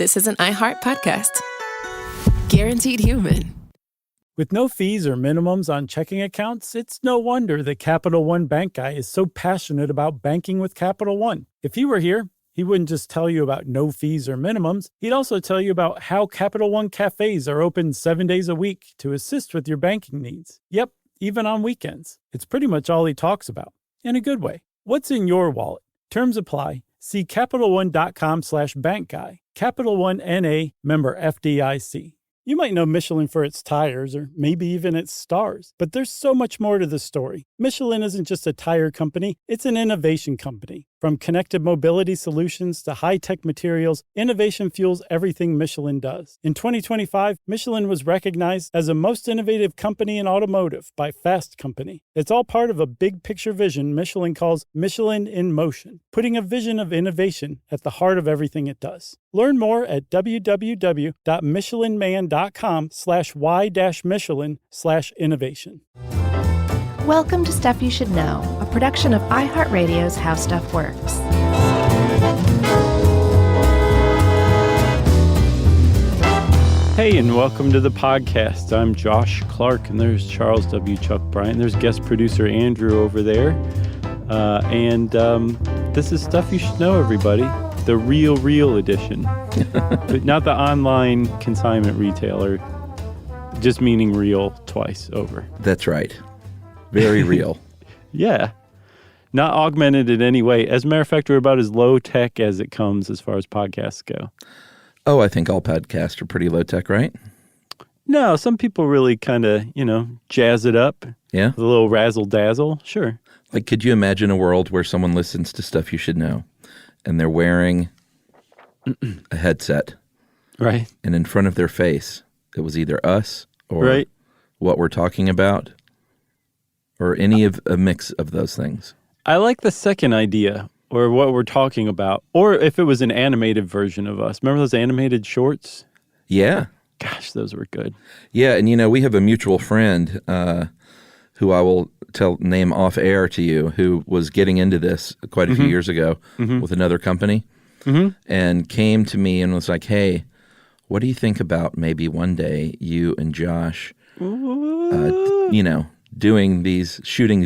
This is an iHeart podcast. Guaranteed human. With no fees or minimums on checking accounts, it's no wonder that Capital One Bank Guy is so passionate about banking with Capital One. If he were here, he wouldn't just tell you about no fees or minimums. He'd also tell you about how Capital One cafes are open 7 days a week to assist with your banking needs. Yep, even on weekends. It's pretty much all he talks about, in a good way. What's in your wallet? Terms apply. See CapitalOne.com/bankguy. Capital One N.A., member FDIC. You might know Michelin for its tires or maybe even its stars, but there's so much more to the story. Michelin isn't just a tire company, it's an innovation company. From connected mobility solutions to high-tech materials, innovation fuels everything Michelin does. In 2025, Michelin was recognized as the most innovative company in automotive by Fast Company. It's all part of a big picture vision Michelin calls Michelin in Motion, putting a vision of innovation at the heart of everything it does. Learn more at www.michelinman.com/y-michelin/innovation. Welcome to Stuff You Should Know, a production of iHeartRadio's How Stuff Works. Hey, and welcome to the podcast. I'm Josh Clark, and there's Charles W. Chuck Bryant. There's guest producer Andrew over there. And this is Stuff You Should Know, everybody. The real edition. Not the online consignment retailer, just meaning real twice over. That's right. Very real. Yeah. Not augmented in any way. As a matter of fact, we're about as low tech as it comes as far as podcasts go. Oh, I think all podcasts are pretty low tech, right? No, some people really kind of, jazz it up. Yeah? A little razzle dazzle. Sure. Like, could you imagine a world where someone listens to Stuff You Should Know and they're wearing a headset? Right. And in front of their face, it was either us or what we're talking about or any of a mix of those things. I like the second idea, or what we're talking about, or if it was an animated version of us. Remember those animated shorts? Yeah. Gosh, those were good. Yeah, and we have a mutual friend who I will name off air to you, who was getting into this quite a few years ago with another company and came to me and was like, hey, what do you think about maybe one day you and Josh, shooting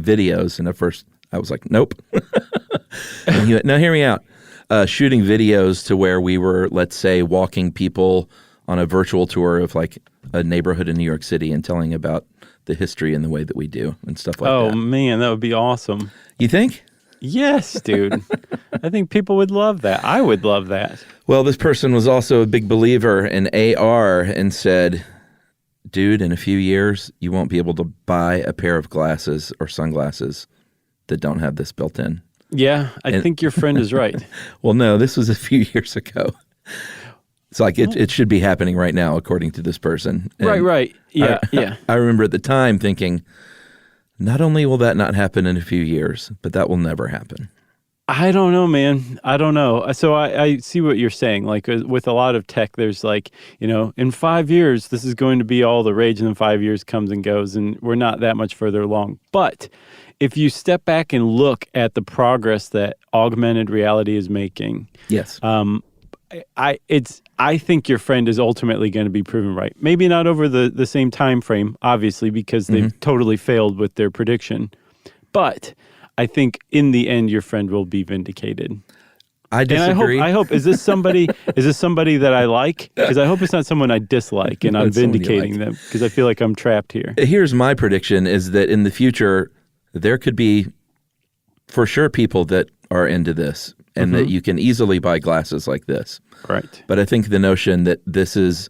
videos? And at first I was like, nope. And he went, no, hear me out. Shooting videos to where we were, let's say, walking people on a virtual tour of like a neighborhood in New York City and telling about the history and the way that we do and stuff like that. Oh, man, that would be awesome. You think? Yes, dude. I think people would love that. I would love that. Well, this person was also a big believer in AR and said, dude, in a few years, you won't be able to buy a pair of glasses or sunglasses that don't have this built in. Yeah, I think your friend is right. Well, no, this was a few years ago. It's like it should be happening right now, according to this person. And right. Yeah, I remember at the time thinking, not only will that not happen in a few years, but that will never happen. I don't know, man. I don't know. So I see what you're saying. Like with a lot of tech, there's like, in 5 years, this is going to be all the rage, and then 5 years comes and goes, and we're not that much further along. But if you step back and look at the progress that augmented reality is making, yes, I think your friend is ultimately going to be proven right. Maybe not over the same time frame, obviously, because they've totally failed with their prediction. But I think in the end, your friend will be vindicated. I disagree. And I hope is this somebody that I like? Because I hope it's not someone I dislike, and I'm vindicating them because I feel like I'm trapped here. Here's my prediction: is that in the future there could be, for sure, people that are into this, and that you can easily buy glasses like this. Right. But I think the notion that this is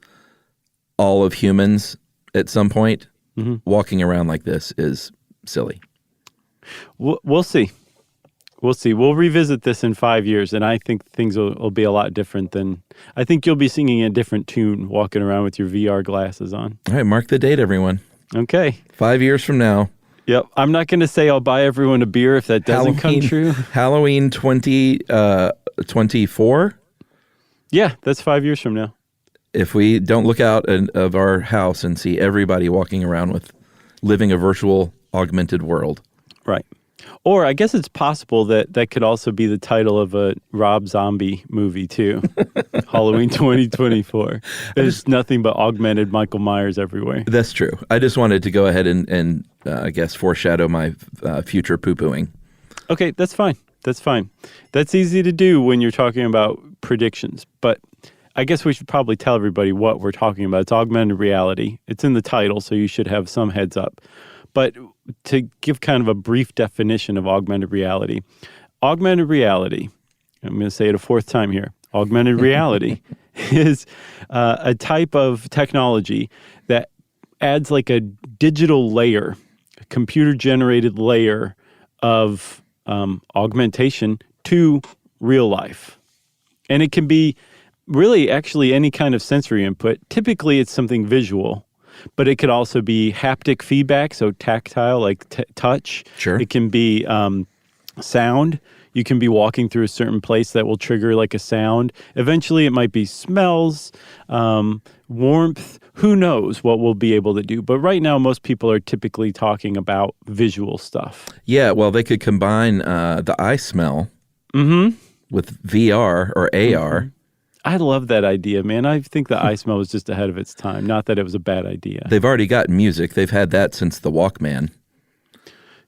all of humans at some point walking around like this is silly. We'll see. We'll see. We'll revisit this in 5 years, and I think things will be a lot different than... I think you'll be singing a different tune walking around with your VR glasses on. All right, mark the date, everyone. Okay. 5 years from now. Yep. I'm not going to say I'll buy everyone a beer if that doesn't come true. Halloween 2024? Yeah, that's 5 years from now. If we don't look out of our house and see everybody walking around with living a virtual augmented world. Right. Or I guess it's possible that that could also be the title of a Rob Zombie movie, too. Halloween 2024. There's nothing but augmented Michael Myers everywhere. That's true. I just wanted to go ahead and I guess, foreshadow my future poo-pooing. Okay, that's fine. That's fine. That's easy to do when you're talking about predictions. But I guess we should probably tell everybody what we're talking about. It's augmented reality. It's in the title, so you should have some heads up. But to give kind of a brief definition of augmented reality, I'm going to say it a fourth time here, augmented reality is a type of technology that adds like a digital layer, a computer-generated layer of augmentation to real life. And it can be really actually any kind of sensory input. Typically, it's something visual. But it could also be haptic feedback, so tactile, like touch. Sure. It can be sound. You can be walking through a certain place that will trigger like a sound. Eventually, it might be smells, warmth. Who knows what we'll be able to do? But right now, most people are typically talking about visual stuff. Yeah, well, they could combine the eye smell with VR or AR. Mm-hmm. I love that idea, man. I think the eye smell was just ahead of its time. Not that it was a bad idea. They've already got music. They've had that since the Walkman.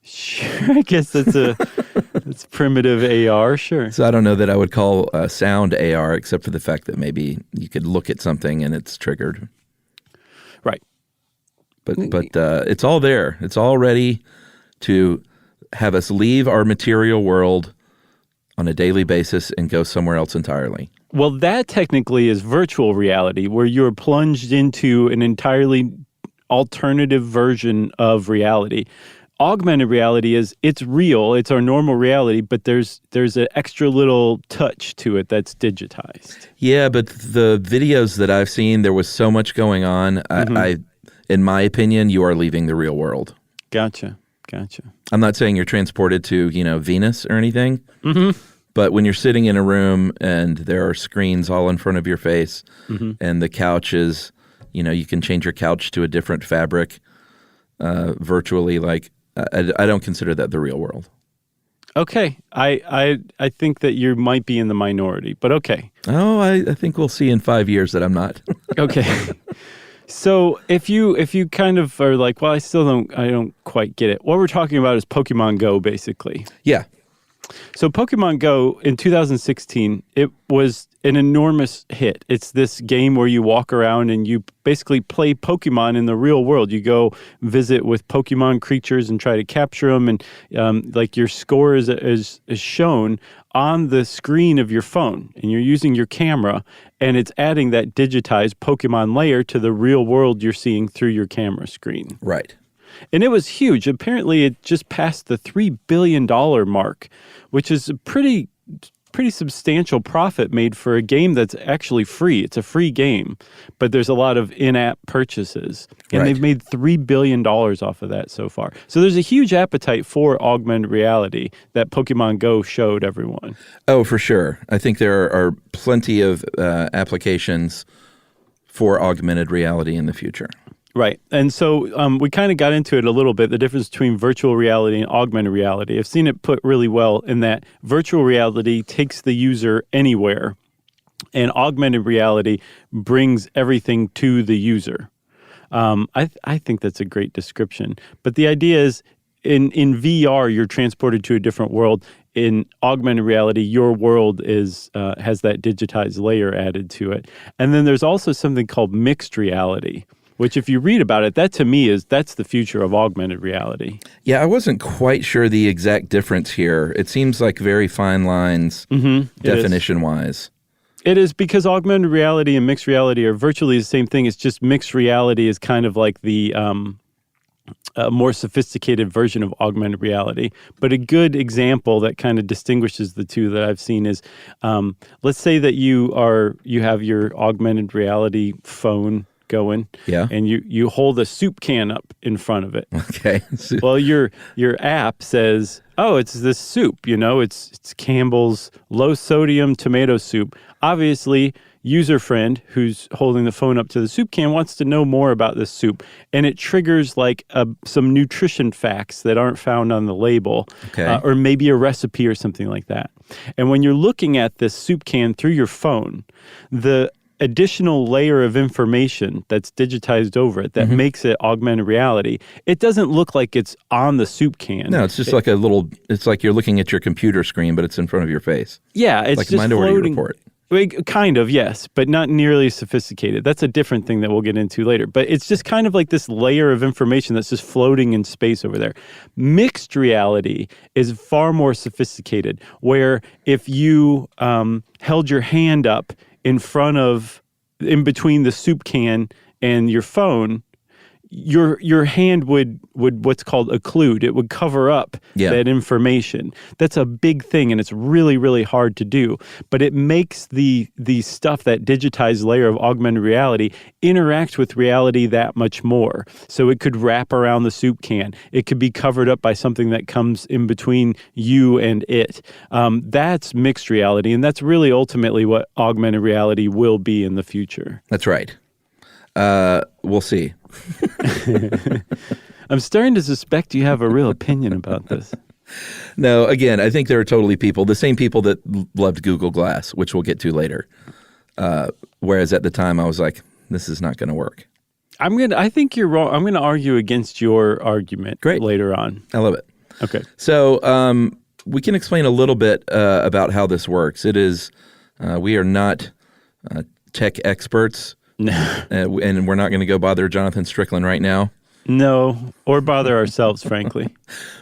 Sure, I guess that's primitive AR, sure. So I don't know that I would call sound AR, except for the fact that maybe you could look at something and it's triggered. Right. But it's all there. It's all ready to have us leave our material world on a daily basis and go somewhere else entirely. Well, that technically is virtual reality, where you're plunged into an entirely alternative version of reality. Augmented reality it's real, it's our normal reality, but there's an extra little touch to it that's digitized. Yeah, but the videos that I've seen, there was so much going on. I in my opinion, you are leaving the real world. Gotcha. I'm not saying you're transported to, Venus or anything. Mm-hmm. But when you're sitting in a room and there are screens all in front of your face and the couch is, you can change your couch to a different fabric virtually, like I don't consider that the real world. Okay. I think that you might be in the minority, but okay. Oh, I think we'll see in 5 years that I'm not. Okay. So if you kind of are like, well, I don't quite get it. What we're talking about is Pokemon Go, basically. Yeah. So Pokemon Go in 2016, it was an enormous hit. It's this game where you walk around and you basically play Pokemon in the real world. You go visit with Pokemon creatures and try to capture them, and like your score is shown on the screen of your phone, and you're using your camera, and it's adding that digitized Pokemon layer to the real world you're seeing through your camera screen. Right. And it was huge. Apparently, it just passed the $3 billion mark, which is a pretty substantial profit made for a game that's actually free. It's a free game, but there's a lot of in-app purchases. And They've made $3 billion off of that so far. So there's a huge appetite for augmented reality that Pokemon Go showed everyone. Oh, for sure. I think there are plenty of applications for augmented reality in the future. Right. And so we kind of got into it a little bit, the difference between virtual reality and augmented reality. I've seen it put really well in that virtual reality takes the user anywhere, and augmented reality brings everything to the user. I think that's a great description. But the idea is in VR, you're transported to a different world. In augmented reality, your world has that digitized layer added to it. And then there's also something called mixed reality, which if you read about it, that to me that's the future of augmented reality. Yeah, I wasn't quite sure the exact difference here. It seems like very fine lines definition-wise. It is, because augmented reality and mixed reality are virtually the same thing. It's just mixed reality is kind of like the more sophisticated version of augmented reality. But a good example that kind of distinguishes the two that I've seen is, let's say that you have your augmented reality phone going, and you hold a soup can up in front of it. Okay. Well, your app says, oh, it's this soup, it's Campbell's low sodium tomato soup. Obviously, user friend who's holding the phone up to the soup can wants to know more about this soup, and it triggers like some nutrition facts that aren't found on the label, or maybe a recipe or something like that. And when you're looking at this soup can through your phone, the additional layer of information that's digitized over it that makes it augmented reality, it doesn't look like it's on the soup can. No, it's just like it's like you're looking at your computer screen, but it's in front of your face. Yeah, it's like just Minority floating. Report. Kind of, yes, but not nearly sophisticated. That's a different thing that we'll get into later. But it's just kind of like this layer of information that's just floating in space over there. Mixed reality is far more sophisticated, where if you held your hand up in between the soup can and your phone, your hand would what's called occlude. It would cover up that information. That's a big thing, and it's really, really hard to do. But it makes the stuff, that digitized layer of augmented reality, interact with reality that much more. So it could wrap around the soup can. It could be covered up by something that comes in between you and it. That's mixed reality, and that's really ultimately what augmented reality will be in the future. That's right. We'll see. I'm starting to suspect you have a real opinion about this. No, again, I think there are totally people, the same people that loved Google Glass, which we'll get to later. Whereas at the time I was like, this is not going to work. I think you're wrong. I'm going to argue against your argument later on. I love it. Okay. So we can explain a little bit about how this works. It is, we are not tech experts. No. And we're not going to go bother Jonathan Strickland right now. No, or bother ourselves, frankly.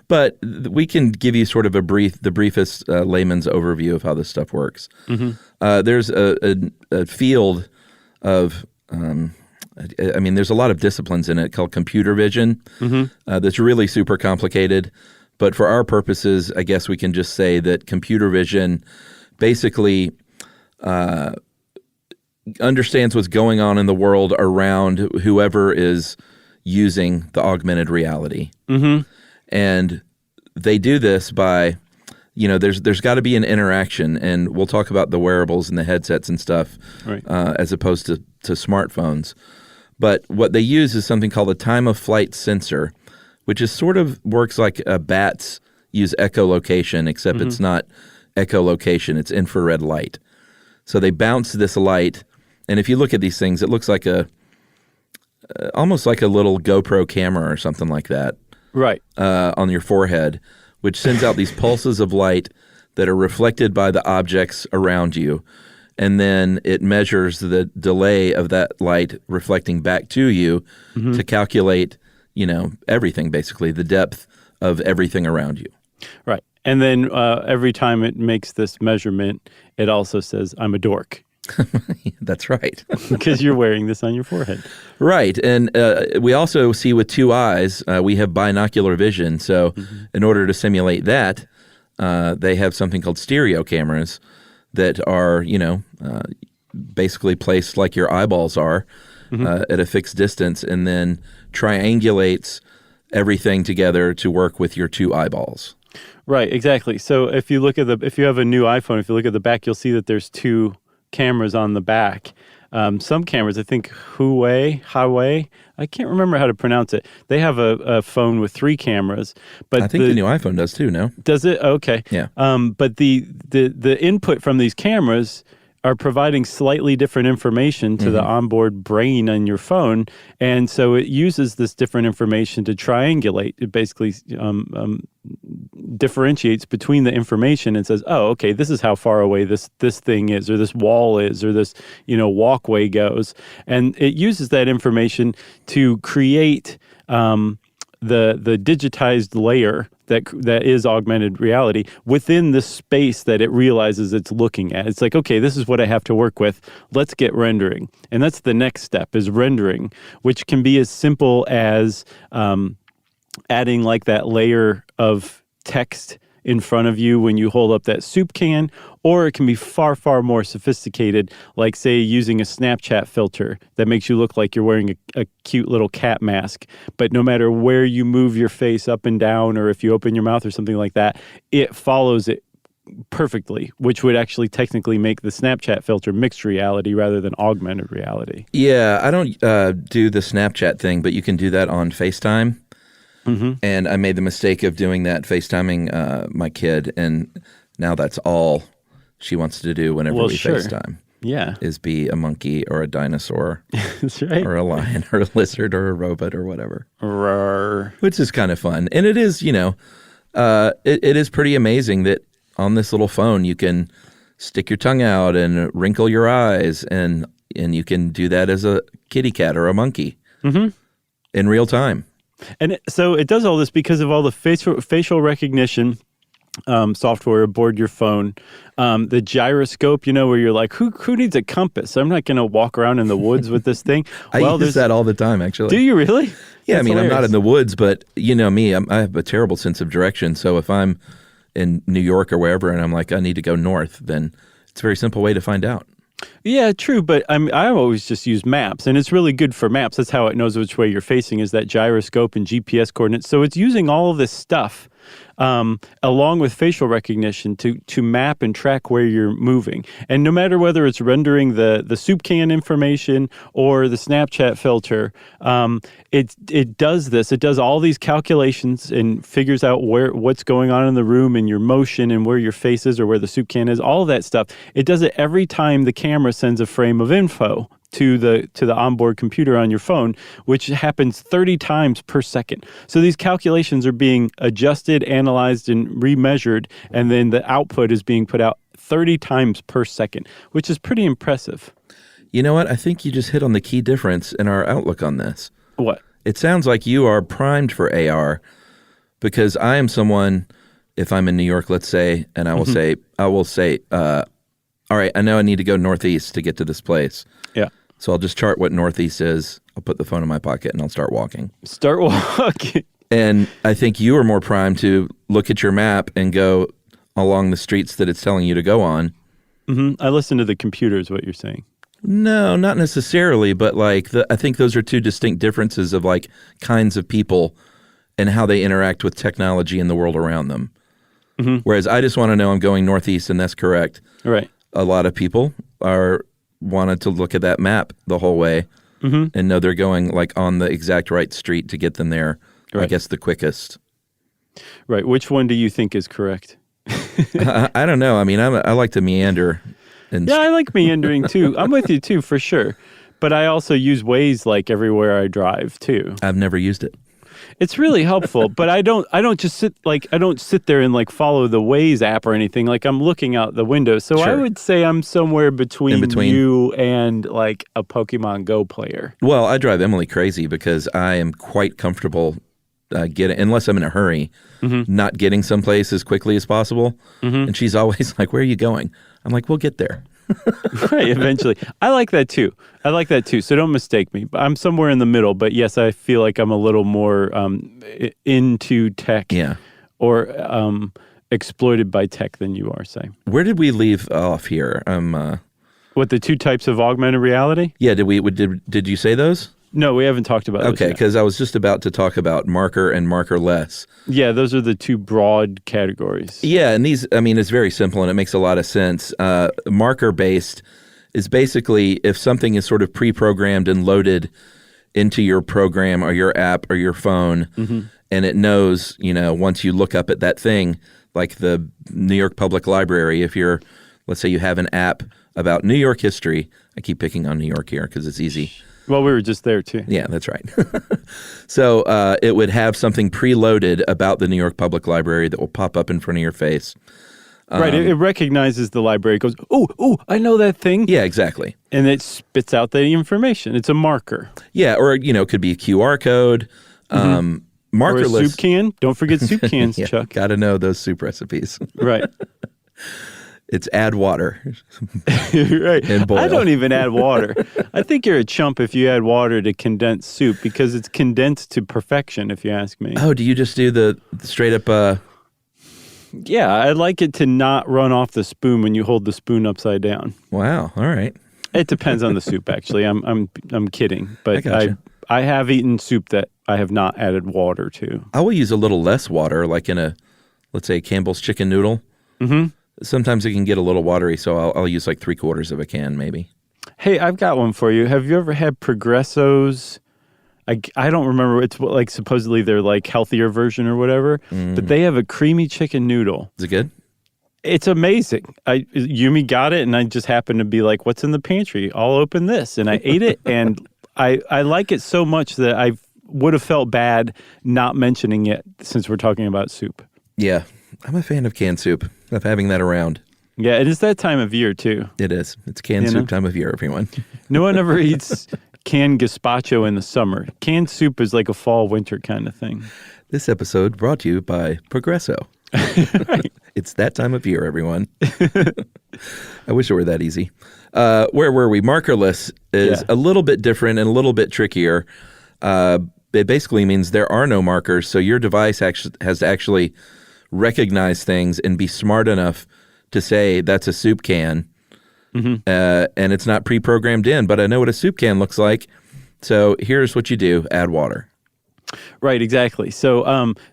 But we can give you sort of the briefest layman's overview of how this stuff works. There's a field of, there's a lot of disciplines in it called computer vision that's really super complicated. But for our purposes, I guess we can just say that computer vision basically understands what's going on in the world around whoever is using the augmented reality. And they do this by, there's got to be an interaction, and we'll talk about the wearables and the headsets and stuff as opposed to smartphones. But what they use is something called a time-of-flight sensor, which is sort of works like bats use echolocation, except it's not echolocation, it's infrared light. So they bounce this light. And if you look at these things, it looks like almost like a little GoPro camera or something like that, on your forehead, which sends out these pulses of light that are reflected by the objects around you, and then it measures the delay of that light reflecting back to you to calculate, everything, basically the depth of everything around you. Right, and then every time it makes this measurement, it also says, "I'm a dork." That's right. Because you're wearing this on your forehead. Right. And we also see with two eyes. We have binocular vision. So in order to simulate that, they have something called stereo cameras that are, basically placed like your eyeballs are at a fixed distance, and then triangulates everything together to work with your two eyeballs. Right, exactly. So if you have a new iPhone, if you look at the back, you'll see that there's two cameras on the back. Some cameras, I think Huawei, I can't remember how to pronounce it. They have a phone with three cameras, but I think the new iPhone does too. No, does it? Okay, yeah. But the input from these cameras are providing slightly different information to the onboard brain on your phone, and so it uses this different information to triangulate. It basically differentiates between the information and says, "Oh, okay, this is how far away this thing is, or this wall is, or this walkway goes," and it uses that information to create the digitized layer that is augmented reality within the space that it realizes it's looking at. It's like, okay, this is what I have to work with. Let's get rendering. And that's the next step, is rendering, which can be as simple as adding like that layer of text in front of you when you hold up that soup can, or it can be far, far more sophisticated, like, say, using a Snapchat filter that makes you look like you're wearing a cute little cat mask. But no matter where you move your face up and down, or if you open your mouth or something like that, it follows it perfectly, which would actually technically make the Snapchat filter mixed reality rather than augmented reality. Yeah, I don't do the Snapchat thing, but you can do that on FaceTime. Mm-hmm. And I made the mistake of doing that, FaceTiming my kid, and now that's all she wants to do whenever we FaceTime. Yeah. Is be a monkey or a dinosaur. That's right. Or a lion or a lizard or a robot or whatever. Roar. Which is kind of fun. And it is, it is pretty amazing that on this little phone you can stick your tongue out and wrinkle your eyes, and you can do that as a kitty cat or a monkey in real time. And so it does all this because of all the facial recognition software aboard your phone. The gyroscope, where you're like, who needs a compass? I'm not going to walk around in the woods with this thing. I use that all the time, actually. Do you really? Yeah, That's hilarious. I'm not in the woods, but you know me, I have a terrible sense of direction. So if I'm in New York or wherever and I'm like, I need to go north, then it's a very simple way to find out. Yeah, true. But I always just use maps, and it's really good for maps. That's how it knows which way you're facing, is that gyroscope and GPS coordinates. So it's using all of this stuff along with facial recognition to map and track where you're moving. And no matter whether it's rendering the soup can information or the Snapchat filter, it does this. It does all these calculations and figures out what's going on in the room and your motion and where your face is or where the soup can is, all of that stuff. It does it every time the camera sends a frame of info to the onboard computer on your phone, which happens 30 times per second. So these calculations are being adjusted, analyzed, and remeasured, and then the output is being put out 30 times per second, which is pretty impressive. You know what? I think you just hit on the key difference in our outlook on this. What? It sounds like you are primed for AR, because I am someone, if I'm in New York, let's say, and I will say, all right, I know I need to go northeast to get to this place. Yeah. So I'll just chart what northeast is. I'll put the phone in my pocket and I'll start walking. Start walking. And I think you are more primed to look at your map and go along the streets that it's telling you to go on. Mm-hmm. I listen to the computer is what you're saying. No, not necessarily, but I think those are two distinct differences of kinds of people and how they interact with technology in the world around them. Mm-hmm. Whereas I just want to know I'm going northeast, and that's correct. Right. A lot of people wanted to look at that map the whole way and know they're going on the exact right street to get them there, I guess, the quickest. Right. Which one do you think is correct? I don't know. I mean, I like to meander. Yeah, I like meandering too. I'm with you too, for sure. But I also use Waze everywhere I drive too. I've never used it. It's really helpful, but I don't just sit there and follow the Waze app or anything. I'm looking out the window. So Sure. I would say I'm somewhere between you and a Pokemon Go player. Well, I drive Emily crazy because I am quite comfortable unless I'm in a hurry, not getting someplace as quickly as possible. And she's always like, "Where are you going?" I'm like, "We'll get there." Right, eventually. I like that too. So don't mistake me. I'm somewhere in the middle, but yes, I feel like I'm a little more into tech or exploited by tech than you are, say. Where did we leave off here? What, the two types of augmented reality? Yeah, did you say those? No, we haven't talked about those Okay, yet. because I was just about to talk about marker and markerless. Yeah, those are the two broad categories. Yeah, and these, it's very simple and it makes a lot of sense. Marker-based is basically if something is sort of pre-programmed and loaded into your program or your app or your phone, and it knows, once you look up at that thing, like the New York Public Library, let's say you have an app about New York history. I keep picking on New York here because it's easy. Well, we were just there, too. Yeah, that's right. So it would have something preloaded about the New York Public Library that will pop up in front of your face. Right. It recognizes the library. It goes, oh, I know that thing. Yeah, exactly. And it spits out the information. It's a marker. Yeah, or, it could be a QR code. Markerless. Or a soup can. Don't forget soup cans, Yeah, Chuck. got to know those soup recipes. Right. It's add water. Right. And boil. I don't even add water. I think you're a chump if you add water to condensed soup because it's condensed to perfection, if you ask me. Oh, do you just do the straight up... Yeah, I like it to not run off the spoon when you hold the spoon upside down. Wow. All right. It depends on the soup, actually. I'm kidding. But I gotcha. I have eaten soup that I have not added water to. I will use a little less water, like in let's say Campbell's chicken noodle. Sometimes it can get a little watery, so I'll use like 3/4 of a can maybe. Hey, I've got one for you. Have you ever had Progresso's? I don't remember. It's like supposedly they're like healthier version or whatever, but they have a creamy chicken noodle. Is it good? It's amazing. Yumi got it, and I just happened to be like, "What's in the pantry? I'll open this," and I ate it, and I like it so much that I would have felt bad not mentioning it since we're talking about soup. Yeah, I'm a fan of canned soup. Of having that around. Yeah, it is that time of year too. It is. It's canned soup time of year, everyone. No one ever eats canned gazpacho in the summer. Canned soup is like a fall winter kind of thing. This episode brought to you by Progresso. Right. It's that time of year, everyone. I wish it were that easy. Where were we? Markerless is a little bit different and a little bit trickier. It basically means there are no markers, so your device has to actually recognize things and be smart enough to say that's a soup can. And it's not pre-programmed in, but I know what a soup can looks like. So here's what you do. Add water. Right, exactly. So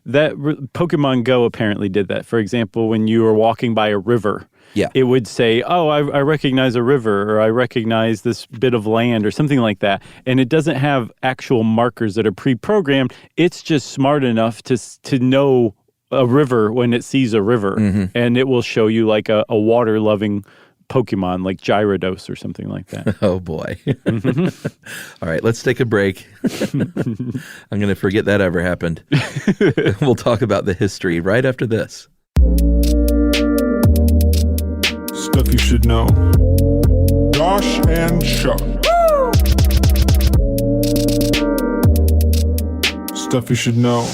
Pokemon Go apparently did that. For example, when you were walking by a river, it would say, oh, I recognize a river, or I recognize this bit of land, or something like that. And it doesn't have actual markers that are pre-programmed. It's just smart enough to know a river when it sees a river. And it will show you like a water-loving Pokemon like Gyarados or something like that. Oh, boy. All right, let's take a break. I'm going to forget that ever happened. We'll talk about the history right after this. Stuff you should know. Josh and Chuck. Stuff you should know.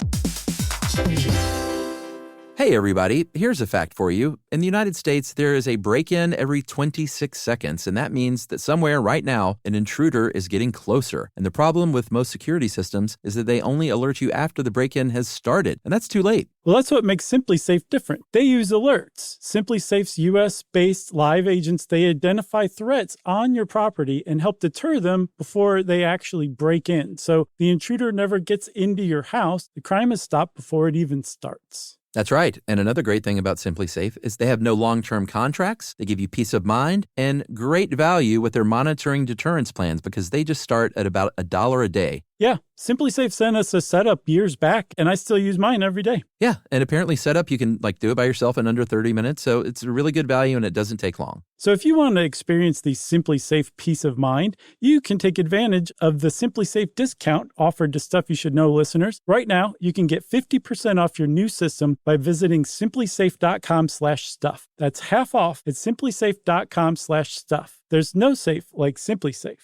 Hey everybody, here's a fact for you. In the United States, there is a break-in every 26 seconds, and that means that somewhere right now, an intruder is getting closer. And the problem with most security systems is that they only alert you after the break-in has started, and that's too late. Well, that's what makes SimpliSafe different. They use alerts. SimpliSafe's US-based live agents, they identify threats on your property and help deter them before they actually break in. So the intruder never gets into your house. The crime is stopped before it even starts. That's right. And another great thing about SimpliSafe is they have no long-term contracts. They give you peace of mind and great value with their monitoring deterrence plans because they just start at about $1 a day. Yeah, SimpliSafe sent us a setup years back, and I still use mine every day. Yeah, and apparently setup, you can do it by yourself in under 30 minutes, so it's a really good value and it doesn't take long. So if you want to experience the SimpliSafe peace of mind, you can take advantage of the SimpliSafe discount offered to Stuff You Should Know listeners. Right now, you can get 50% off your new system by visiting simplisafe.com/stuff. That's half off at simplisafe.com/stuff. There's no safe like SimpliSafe.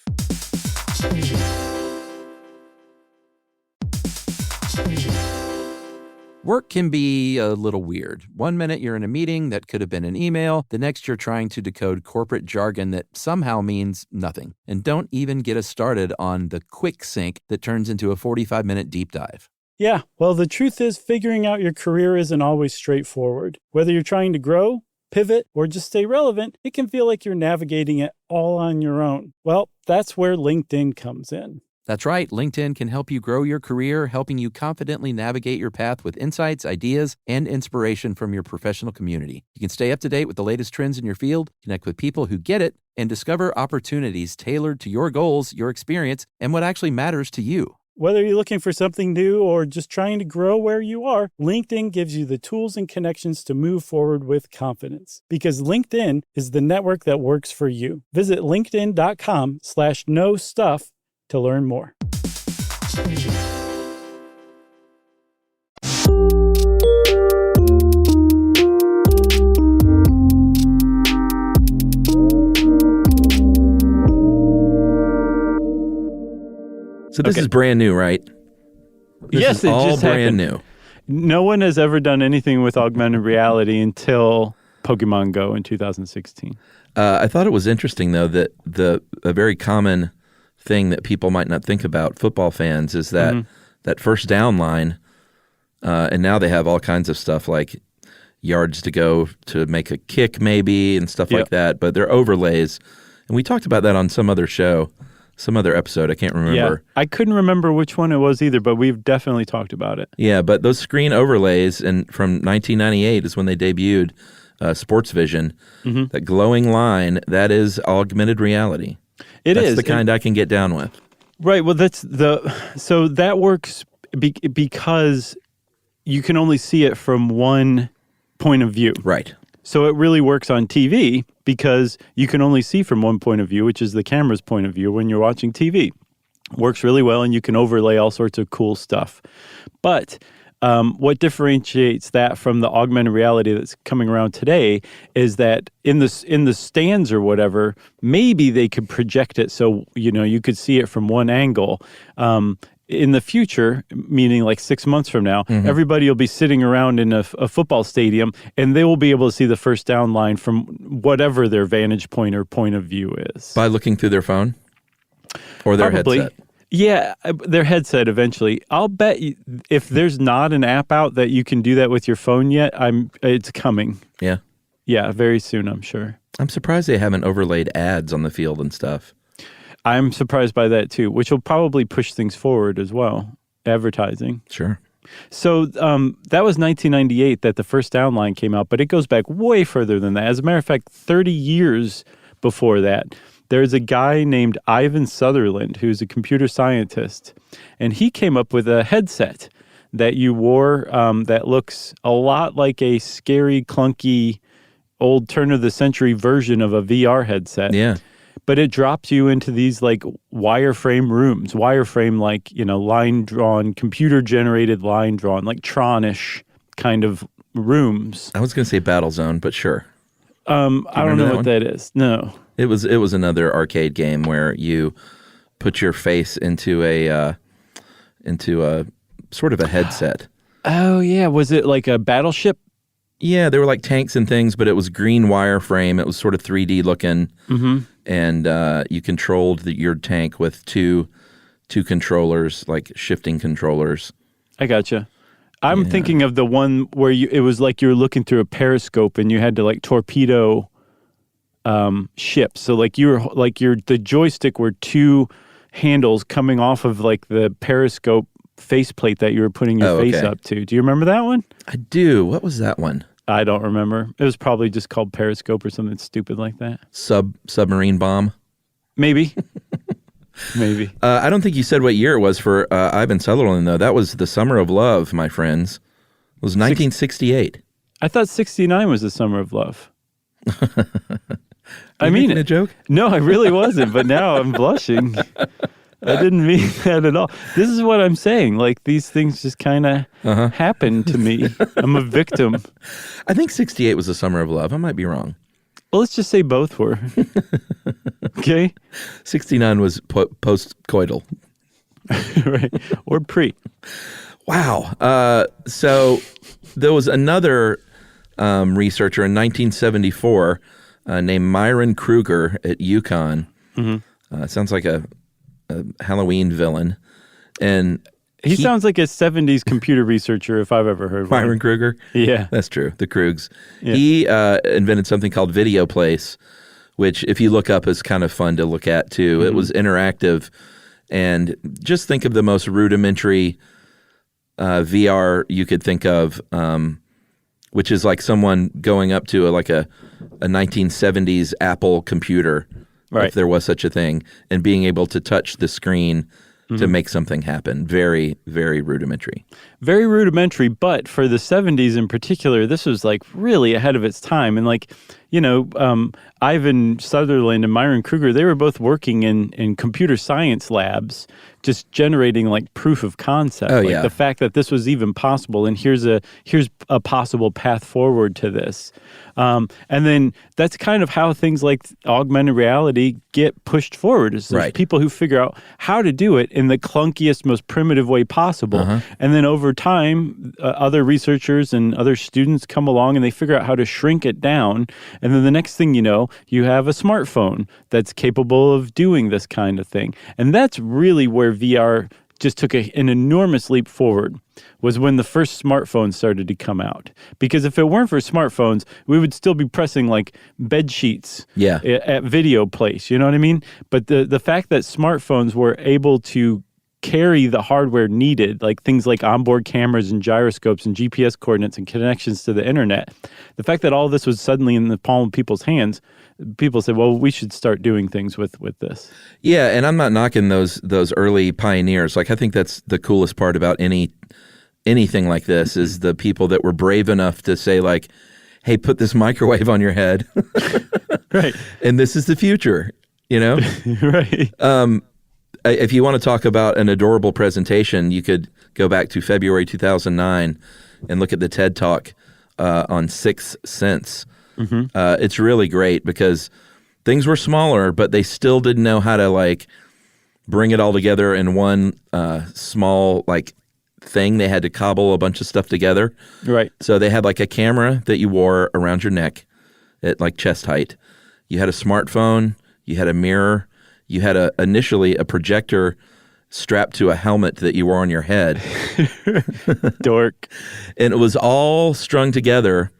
Work can be a little weird. One minute you're in a meeting that could have been an email. The next you're trying to decode corporate jargon that somehow means nothing. And don't even get us started on the quick sync that turns into a 45-minute deep dive. Yeah, well, the truth is figuring out your career isn't always straightforward. Whether you're trying to grow, pivot, or just stay relevant, it can feel like you're navigating it all on your own. Well, that's where LinkedIn comes in. That's right. LinkedIn can help you grow your career, helping you confidently navigate your path with insights, ideas, and inspiration from your professional community. You can stay up to date with the latest trends in your field, connect with people who get it, and discover opportunities tailored to your goals, your experience, and what actually matters to you. Whether you're looking for something new or just trying to grow where you are, LinkedIn gives you the tools and connections to move forward with confidence. Because LinkedIn is the network that works for you. Visit linkedin.com/knowstuff to learn more. So this is brand new, right? Yes, it all just brand happened. new. No one has ever done anything with augmented reality until Pokemon Go in 2016. I thought it was interesting, though, that a very common thing that people might not think about, football fans, is that that first down line, and now they have all kinds of stuff like yards to go to make a kick maybe and stuff like that, but they're overlays. And we talked about that on some other show, some other episode. I can't remember. Yeah, I couldn't remember which one it was either, but we've definitely talked about it. Yeah, but those screen overlays, and from 1998 is when they debuted, sports vision, Mm-hmm. that glowing line, that is augmented reality. That's the kind I can get down with. Right. Well, so that works because you can only see it from one point of view. Right. So it really works on TV because you can only see from one point of view, which is the camera's point of view when you're watching TV. Works really well, and you can overlay all sorts of cool stuff. But what differentiates that from the augmented reality that's coming around today is that in the stands or whatever, maybe they could project it so you could see it from one angle. In the future, meaning like 6 months from now, everybody will be sitting around in a football stadium, and they will be able to see the first down line from whatever their vantage point or point of view is. By looking through their phone or their headset. Yeah, their headset eventually. I'll bet if there's not an app out that you can do that with your phone yet, it's coming. Yeah. Yeah, very soon, I'm sure. I'm surprised they haven't overlaid ads on the field and stuff. I'm surprised by that too, which will probably push things forward as well, advertising. Sure. So that was 1998 that the first down line came out, but it goes back way further than that. As a matter of fact, 30 years before that, there's a guy named Ivan Sutherland who's a computer scientist, and he came up with a headset that you wore that looks a lot like a scary, clunky, old turn-of-the-century version of a VR headset. Yeah. But it drops you into these like wireframe rooms, like, line-drawn, computer-generated line-drawn, like Tron-ish kind of rooms. I was going to say Battlezone, but sure. I don't know what that is. No. It was another arcade game where you put your face into a sort of a headset. Oh, yeah. Was it like a battleship? Yeah, they were like tanks and things, but it was green wireframe. It was sort of 3D looking. Mm-hmm. And you controlled your tank with two controllers, like shifting controllers. I gotcha. I'm thinking of the one where it was like you were looking through a periscope and you had to like torpedo ships. So like the joystick were two handles coming off of like the periscope faceplate that you were putting your face up to. Do you remember that one? I do. What was that one? I don't remember. It was probably just called Periscope or something stupid like that. Submarine bomb? Maybe. Maybe. I don't think you said what year it was for Ivan Sutherland, though. That was the Summer of Love, my friends. It was 1968. I thought 69 was the Summer of Love. I mean it. A joke? No, I really wasn't, but now I'm blushing. I didn't mean that at all. This is what I'm saying. Like, these things just kind of happen to me. I'm a victim. I think 68 was the Summer of Love. I might be wrong. Well, let's just say both were. Okay? 69 was post-coital. Right. Or pre. Wow. So there was another researcher in 1974 named Myron Kruger at UConn. Mm-hmm. Sounds like a Halloween villain. And he sounds like a 70s computer researcher if I've ever heard of Myron Kruger? Yeah. That's true. The Krugs. Yeah. He invented something called Video Place, which if you look up is kind of fun to look at too. Mm-hmm. It was interactive. And just think of the most rudimentary VR you could think of, which is like someone going up to a 1970s Apple computer, right, if there was such a thing, and being able to touch the screen to make something happen. Very, very rudimentary. Very rudimentary, but for the 70s in particular, this was like really ahead of its time. And like, Ivan Sutherland and Myron Kruger, they were both working in computer science labs, just generating like proof of concept. Oh, like yeah. The fact that this was even possible, and here's a possible path forward to this. And then that's kind of how things like augmented reality get pushed forward. Is there's people who figure out how to do it in the clunkiest, most primitive way possible. And then over time, other researchers and other students come along and they figure out how to shrink it down. And then the next thing you know, you have a smartphone that's capable of doing this kind of thing. And that's really where VR just took an enormous leap forward, was when the first smartphones started to come out. Because if it weren't for smartphones, we would still be pressing like bed sheets at Video Place, you know what I mean? But the fact that smartphones were able to carry the hardware needed, like things like onboard cameras and gyroscopes and GPS coordinates and connections to the internet. The fact that all this was suddenly in the palm of people's hands, people said, well, we should start doing things with this. Yeah, and I'm not knocking those early pioneers. Like, I think that's the coolest part about anything like this is the people that were brave enough to say, like, hey, put this microwave on your head. Right. And this is the future, you know? Right. If you want to talk about an adorable presentation, you could go back to February 2009 and look at the TED Talk on 6th Sense. Mm-hmm. It's really great because things were smaller, but they still didn't know how to, like, bring it all together in one small, like, thing. They had to cobble a bunch of stuff together. Right. So they had, like, a camera that you wore around your neck at, like, chest height. You had a smartphone. You had a mirror. You had initially a projector strapped to a helmet that you wore on your head. Dork. And it was all strung together.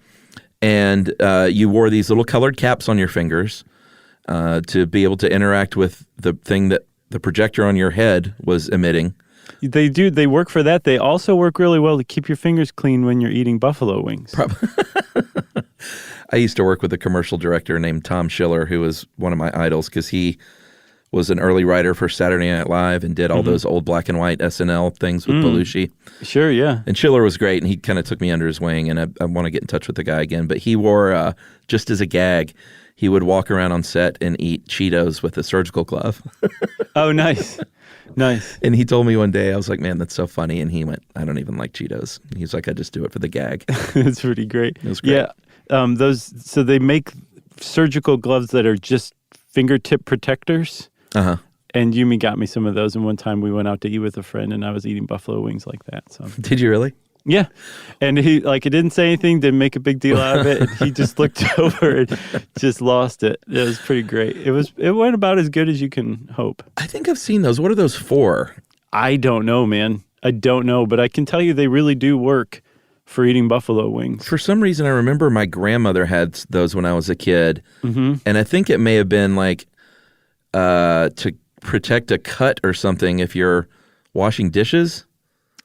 And you wore these little colored caps on your fingers to be able to interact with the thing that the projector on your head was emitting. They do. They work for that. They also work really well to keep your fingers clean when you're eating buffalo wings. I used to work with a commercial director named Tom Schiller, who was one of my idols because he was an early writer for Saturday Night Live and did all those old black and white SNL things with Belushi. Sure, yeah. And Schiller was great, and he kind of took me under his wing, and I want to get in touch with the guy again. But he wore, just as a gag, he would walk around on set and eat Cheetos with a surgical glove. Oh, nice. Nice. And he told me one day, I was like, man, that's so funny. And he went, I don't even like Cheetos. He's like, I just do it for the gag. It's pretty great. It was great. Yeah. So they make surgical gloves that are just fingertip protectors. Uh-huh. And Yumi got me some of those. And one time we went out to eat with a friend and I was eating buffalo wings like that. So Did you really? Yeah. And he didn't say anything, didn't make a big deal out of it. And he just looked over and just lost it. It was pretty great. It went about as good as you can hope. I think I've seen those. What are those for? I don't know, man. I don't know. But I can tell you they really do work for eating buffalo wings. For some reason, I remember my grandmother had those when I was a kid. Mm-hmm. And I think it may have been like to protect a cut or something if you're washing dishes.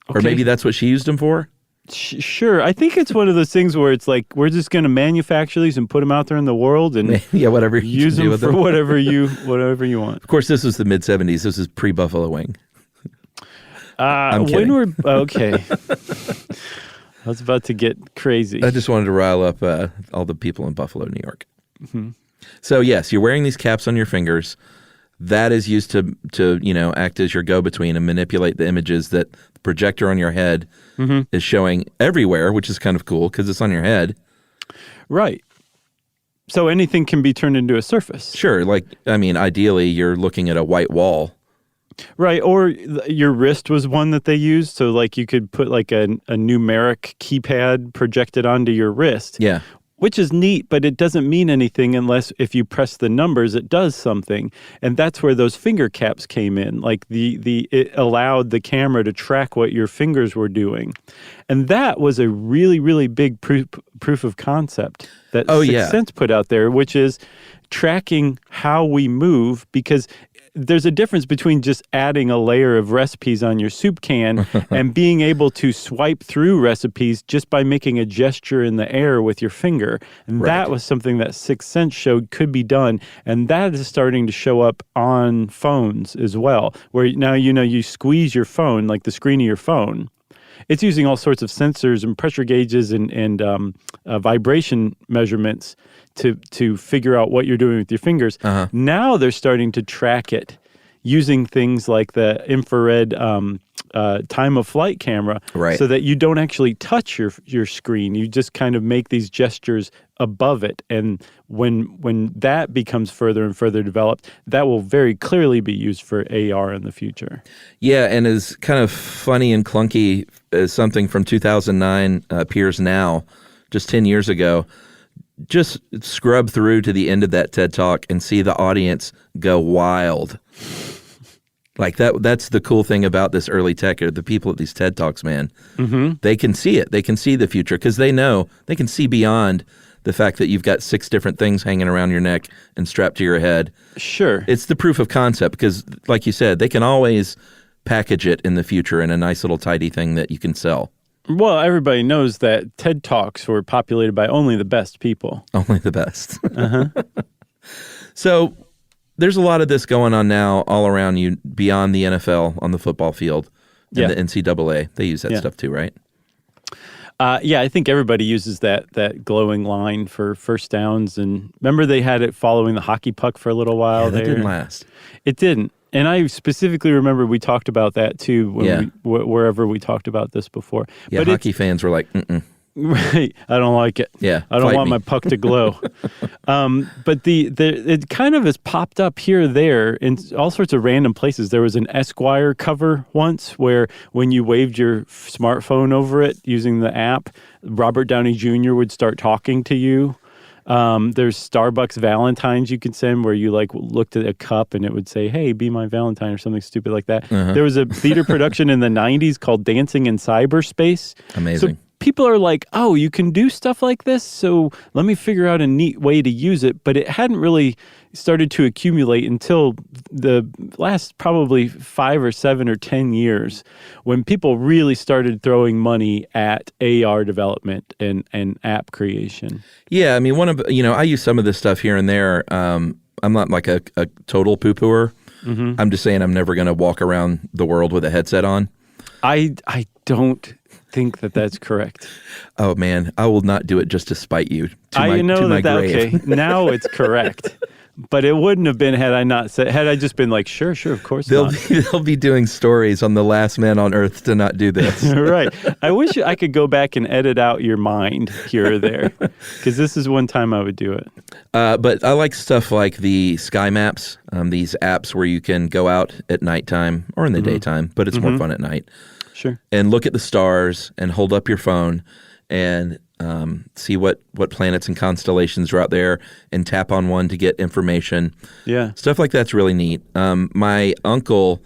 Okay. Or maybe that's what she used them for? Sure. I think it's one of those things where it's like, we're just going to manufacture these and put them out there in the world and whatever you use them for whatever you want. Of course, this was the mid-'70s. This is pre-Buffalo Wing. I'm kidding. Okay. I was about to get crazy. I just wanted to rile up all the people in Buffalo, New York. Mm-hmm. So, yes, you're wearing these caps on your fingers. That is used to act as your go-between and manipulate the images that the projector on your head is showing everywhere, which is kind of cool because it's on your head. Right. So anything can be turned into a surface. Sure. Ideally, you're looking at a white wall. Right. Or your wrist was one that they used. So, like, you could put, like, a numeric keypad projected onto your wrist. Yeah. Which is neat, but it doesn't mean anything unless if you press the numbers, it does something. And that's where those finger caps came in. Like it allowed the camera to track what your fingers were doing. And that was a really, really big proof of concept that Sixth Sense put out there, which is tracking how we move, because there's a difference between just adding a layer of recipes on your soup can and being able to swipe through recipes just by making a gesture in the air with your finger. And that was something that Sixth Sense showed could be done. And that is starting to show up on phones as well, where now, you squeeze your phone, like the screen of your phone. It's using all sorts of sensors and pressure gauges and vibration measurements to figure out what you're doing with your fingers. Uh-huh. Now they're starting to track it using things like the infrared time of flight camera, so that you don't actually touch your screen. You just kind of make these gestures above it. And when that becomes further and further developed, that will very clearly be used for AR in the future. Yeah, and as kind of funny and clunky as something from 2009 appears now, just 10 years ago, just scrub through to the end of that TED Talk and see the audience go wild. Like that's the cool thing about this early tech, or the people at these TED Talks, man. Mm-hmm. They can see it. They can see the future because they know they can see beyond the fact that you've got 6 different things hanging around your neck and strapped to your head. Sure. It's the proof of concept because, like you said, they can always package it in the future in a nice little tidy thing that you can sell. Well, everybody knows that TED Talks were populated by only the best people. Only the best. So there's a lot of this going on now all around you beyond the NFL on the football field and the NCAA. They use that stuff too, right? I think everybody uses that glowing line for first downs. And remember they had it following the hockey puck for a little while Yeah, that there? didn't last. It didn't. And I specifically remember we talked about that too when wherever we talked about this before. Yeah, but hockey fans were like, mm-mm. Right. I don't like it. Yeah, I don't want my puck to glow. But it kind of has popped up here or there in all sorts of random places. There was an Esquire cover once where when you waved your smartphone over it using the app, Robert Downey Jr. would start talking to you. There's Starbucks Valentines you could send where you like looked at a cup and it would say, "Hey, be my Valentine," or something stupid like that. There was a theater production in the 90s called Dancing in Cyberspace. Amazing. So people are like, oh, you can do stuff like this, so let me figure out a neat way to use it. But it hadn't really started to accumulate until the last probably 5 or 7 or 10 years when people really started throwing money at AR development and app creation. Yeah, I mean, I use some of this stuff here and there. I'm not like a total poo-pooer. I'm just saying I'm never going to walk around the world with a headset on. I don't think that's correct. Oh man, I will not do it just to spite you. To my grave. Okay, now it's correct. But it wouldn't have been had I just been like, sure, of course They'll be doing stories on the last man on earth to not do this. Right. I wish I could go back and edit out your mind here or there, because this is one time I would do it. But I like stuff like the sky maps, these apps where you can go out at nighttime or in the daytime, but it's more fun at night. Sure. And look at the stars and hold up your phone and see what planets and constellations are out there and tap on one to get information. Yeah. Stuff like that's really neat. My uncle,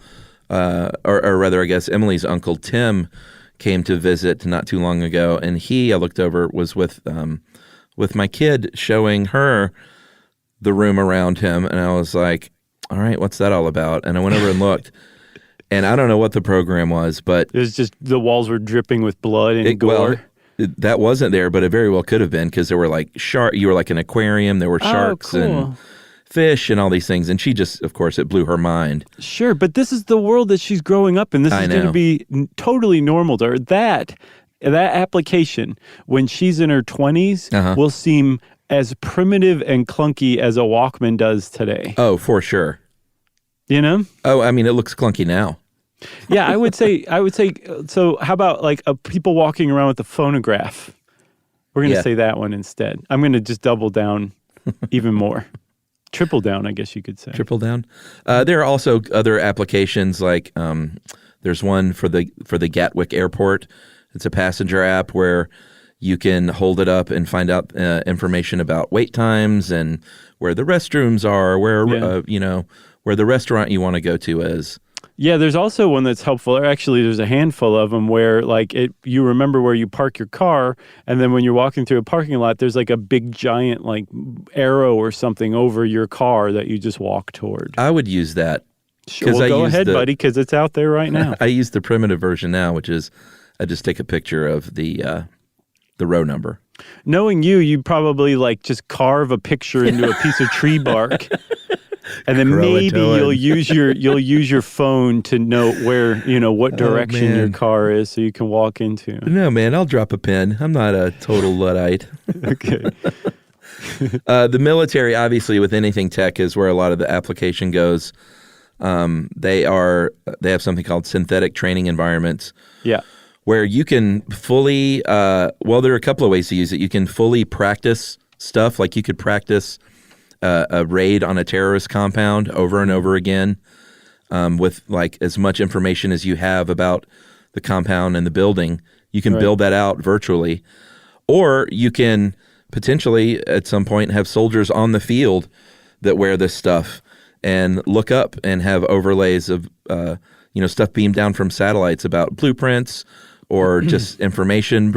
or rather I guess Emily's uncle, Tim, came to visit not too long ago, and I looked over, was with my kid showing her the room around him, and I was like, all right, what's that all about? And I went over and looked. And I don't know what the program was, but it was just the walls were dripping with blood and gore. Well, that wasn't there, but it very well could have been, because there were like you were like an aquarium. There were sharks and fish and all these things. And she just, of course, it blew her mind. Sure, but this is the world that she's growing up in. This is going to be totally normal to her. That application, when she's in her 20s, will seem as primitive and clunky as a Walkman does today. Oh, for sure. You know? Oh, I mean, it looks clunky now. Yeah, I would say, so how about like people walking around with a phonograph? We're going to say that one instead. I'm going to just double down even more. Triple down, I guess you could say. Triple down. There are also other applications like there's one for the Gatwick Airport. It's a passenger app where you can hold it up and find out information about wait times and where the restrooms are, where where the restaurant you want to go to is. Yeah, there's also one that's helpful. Or actually, there's a handful of them where, like, you remember where you park your car, and then when you're walking through a parking lot, there's like a big giant like arrow or something over your car that you just walk toward. I would use that. Sure, well, go ahead, buddy, because it's out there right now. I use the primitive version now, which is I just take a picture of the row number. Knowing you'd probably like just carve a picture into a piece of tree bark. And then maybe you'll use your phone to know where, what direction your car is so you can walk into. No, man, I'll drop a pin. I'm not a total Luddite. Okay. The military, obviously, with anything tech is where a lot of the application goes. They have something called synthetic training environments. Yeah. Where you can fully, there are a couple of ways to use it. You can fully practice stuff, like you could practice a raid on a terrorist compound over and over again with like as much information as you have about the compound and the building. You can build that out virtually. Or you can potentially at some point have soldiers on the field that wear this stuff and look up and have overlays of stuff beamed down from satellites about blueprints or just information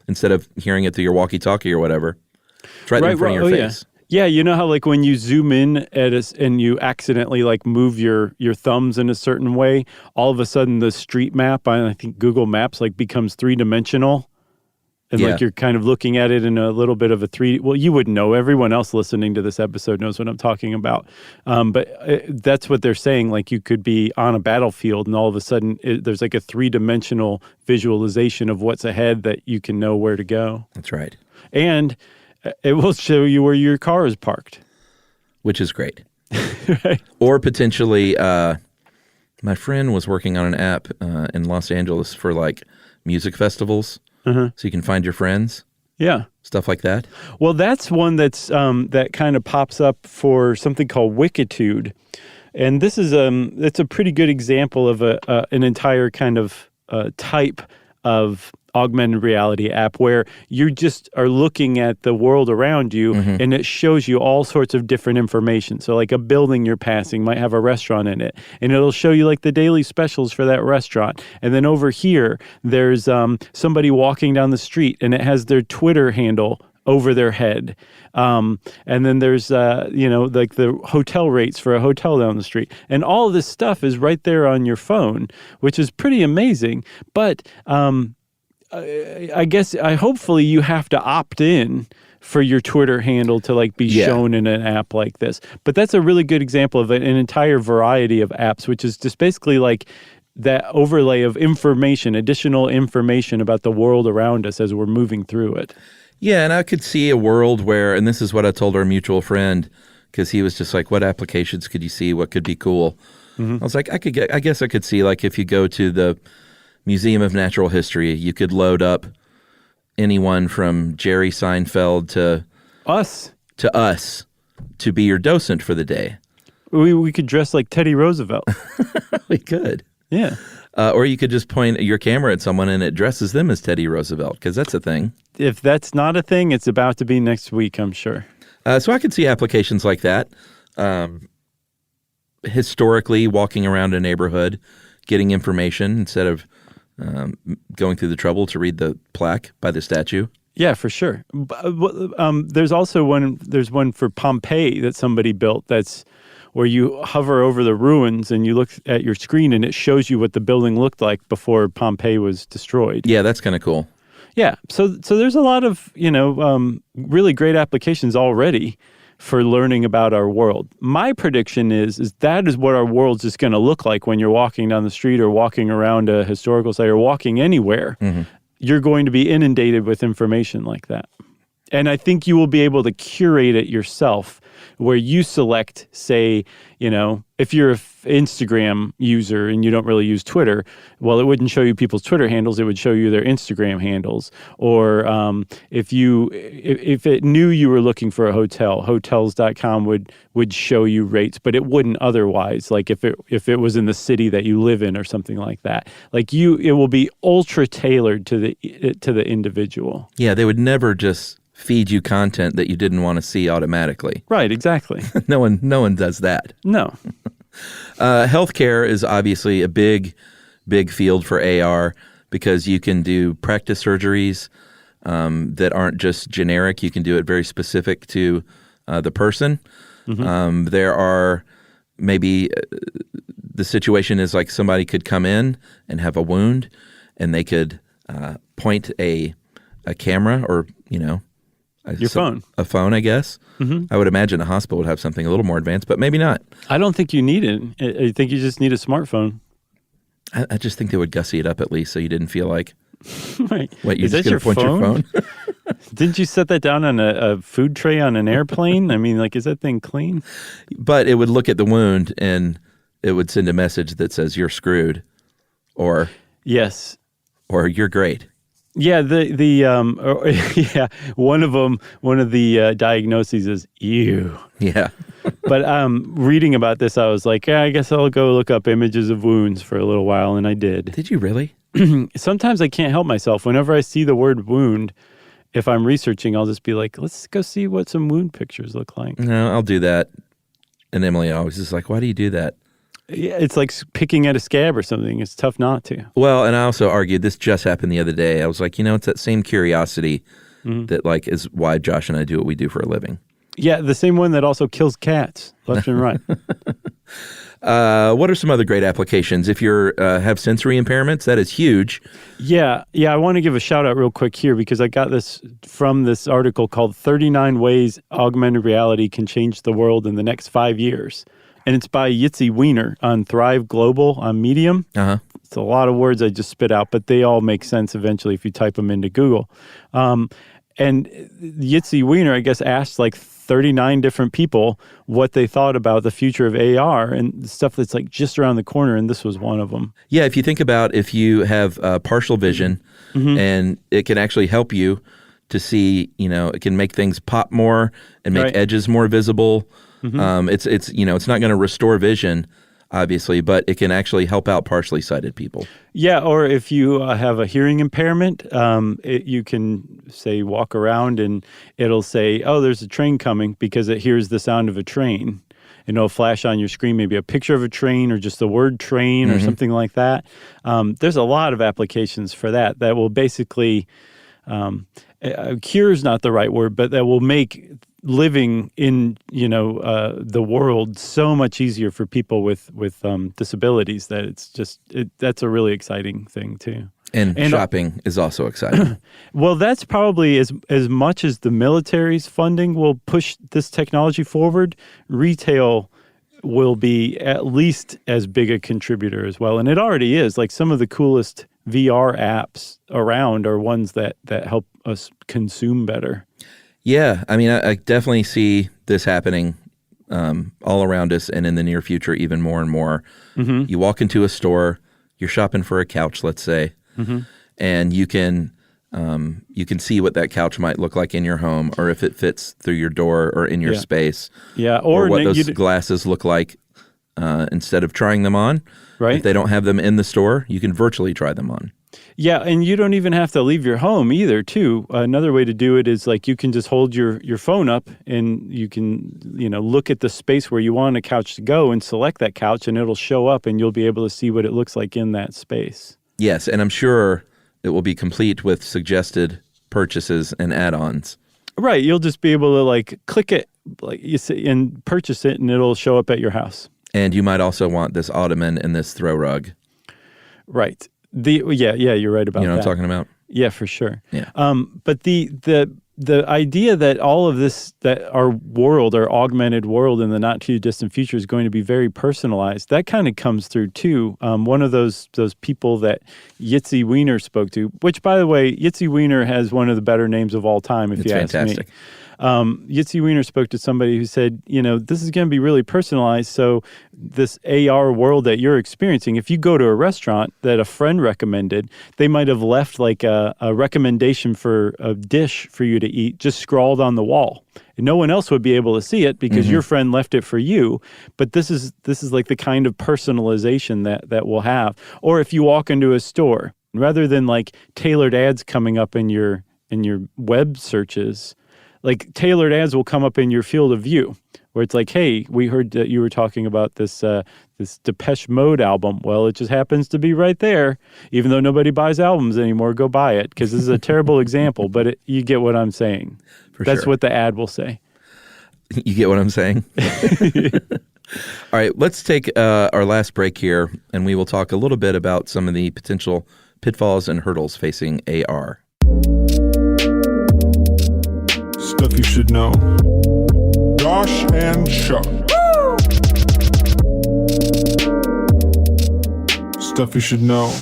instead of hearing it through your walkie-talkie or whatever. It's right in front of your face. Yeah, you know how like when you zoom in and you accidentally like move your thumbs in a certain way, all of a sudden the street map on I think Google Maps like becomes 3-dimensional. And like you're kind of looking at it in a little bit of a well, you wouldn't know. Everyone else listening to this episode knows what I'm talking about. But that's what they're saying. Like you could be on a battlefield and all of a sudden there's like a 3-dimensional visualization of what's ahead that you can know where to go. That's right. And it will show you where your car is parked. Which is great. Right. Or potentially, my friend was working on an app in Los Angeles for like music festivals. So you can find your friends. Yeah. Stuff like that. Well, that's one that's that kind of pops up for something called Wikitude. And this is it's a pretty good example of an entire kind of type of augmented reality app where you just are looking at the world around you and it shows you all sorts of different information. So like a building you're passing might have a restaurant in it and it'll show you like the daily specials for that restaurant. And then over here, there's somebody walking down the street and it has their Twitter handle over their head. And then there's, like the hotel rates for a hotel down the street. And all of this stuff is right there on your phone, which is pretty amazing. But I guess hopefully you have to opt in for your Twitter handle to like be shown in an app like this. But that's a really good example of an entire variety of apps, which is just basically like that overlay of information, additional information about the world around us as we're moving through it. Yeah, and I could see a world where, and this is what I told our mutual friend, because he was just like, what applications could you see? What could be cool? I was like, I guess I could see like if you go to the Museum of Natural History, you could load up anyone from Jerry Seinfeld to us to be your docent for the day. We could dress like Teddy Roosevelt. We could. Yeah. Or you could just point your camera at someone and it dresses them as Teddy Roosevelt, because that's a thing. If that's not a thing, it's about to be next week, I'm sure. So I could see applications like that. Historically, walking around a neighborhood, getting information instead of going through the trouble to read the plaque by the statue. Yeah, for sure. There's also one for Pompeii that somebody built that's where you hover over the ruins and you look at your screen and it shows you what the building looked like before Pompeii was destroyed. Yeah, that's kind of cool. Yeah, so there's a lot of, really great applications already for learning about our world. My prediction is that is what our world's just going to look like when you're walking down the street or walking around a historical site or walking anywhere. You're going to be inundated with information like that. And I think you will be able to curate it yourself where you select, say, if you're an Instagram user and you don't really use Twitter, well, it wouldn't show you people's Twitter handles. It would show you their Instagram handles. Or if it knew you were looking for a hotel, hotels.com would show you rates, but it wouldn't otherwise. Like if it was in the city that you live in or something like that. Like it will be ultra tailored to the individual. Yeah, they would never just feed you content that you didn't want to see automatically. Right, exactly. No one does that. No. Healthcare is obviously a big field for AR because you can do practice surgeries that aren't just generic. You can do it very specific to the person. There are maybe the situation is like somebody could come in and have a wound and they could point a camera or, your phone. A phone, I guess. I would imagine a hospital would have something a little more advanced, but maybe not. I don't think you need it. I think you just need a smartphone. I just think they would gussy it up at least so you didn't feel like, right. What, you're just going to point your phone? Didn't you set that down on a food tray on an airplane? I mean, like, is that thing clean? But it would look at the wound and it would send a message that says, you're screwed, or... Yes. Or you're great. Yeah, one of the diagnoses is ew. Yeah. But reading about this, I was like, I guess I'll go look up images of wounds for a little while, and I did. Did you really? Sometimes I can't help myself. Whenever I see the word wound, if I'm researching, I'll just be like, let's go see what some wound pictures look like. No, I'll do that. And Emily always is like, why do you do that? Yeah, it's like picking at a scab or something. It's tough not to. Well, and I also argued, this just happened the other day. I was like, it's that same curiosity that like is why Josh and I do what we do for a living. Yeah, the same one that also kills cats left and right. What are some other great applications? If you have sensory impairments, that is huge. Yeah. I want to give a shout out real quick here because I got this from this article called 39 Ways Augmented Reality Can Change the World in the Next 5 Years. And it's by Yitzi Weiner on Thrive Global on Medium. Uh-huh. It's a lot of words I just spit out, but they all make sense eventually if you type them into Google. And Yitzi Weiner, I guess, asked like 39 different people what they thought about the future of AR and stuff that's like just around the corner, and this was one of them. Yeah, if you think about if you have partial vision and it can actually help you to see, it can make things pop more and make edges more visible. It's not going to restore vision, obviously, but it can actually help out partially sighted people. Yeah, or if you have a hearing impairment, you can, say, walk around and it'll say, oh, there's a train coming because it hears the sound of a train. And it'll flash on your screen maybe a picture of a train or just the word train or something like that. There's a lot of applications for that will basically, cure is not the right word, but that will make living in the world so much easier for people with disabilities that it's just that's a really exciting thing too. And shopping is also exciting. Well, that's probably as much as the military's funding will push this technology forward, retail will be at least as big a contributor as well. And it already is. Like some of the coolest VR apps around are ones that help us consume better. Yeah, I mean, I definitely see this happening all around us and in the near future even more and more. You walk into a store, you're shopping for a couch, let's say, and you can see what that couch might look like in your home or if it fits through your door or in your space. Yeah, or what those glasses look like instead of trying them on. Right. If they don't have them in the store, you can virtually try them on. Yeah, and you don't even have to leave your home either, too. Another way to do it is like you can just hold your phone up and you can, look at the space where you want a couch to go and select that couch and it'll show up and you'll be able to see what it looks like in that space. Yes, and I'm sure it will be complete with suggested purchases and add-ons. Right, you'll just be able to like click it like you say, and purchase it and it'll show up at your house. And you might also want this ottoman and this throw rug. Right. You're right about that. You know what I'm talking about? Yeah, for sure. Yeah. But the idea that all of this, that our world, our augmented world in the not too distant future is going to be very personalized, that kind of comes through too. One of those people that Yitzi Weiner spoke to, which by the way, Yitzi Weiner has one of the better names of all time, if you ask fantastic. me. Yitzi Weiner spoke to somebody who said, this is going to be really personalized. So this AR world that you're experiencing, if you go to a restaurant that a friend recommended, they might have left like a recommendation for a dish for you to eat just scrawled on the wall. And no one else would be able to see it because your friend left it for you. But this is like the kind of personalization that we'll have. Or if you walk into a store, rather than like tailored ads coming up in your web searches, like tailored ads will come up in your field of view where it's like, hey, we heard that you were talking about this Depeche Mode album. Well, it just happens to be right there. Even though nobody buys albums anymore, go buy it because this is a terrible example, but you get what I'm saying. That's what the ad will say. You get what I'm saying? All right, let's take our last break here, and we will talk a little bit about some of the potential pitfalls and hurdles facing AR. Stuff you should know. Josh and Chuck. Stuff you should know.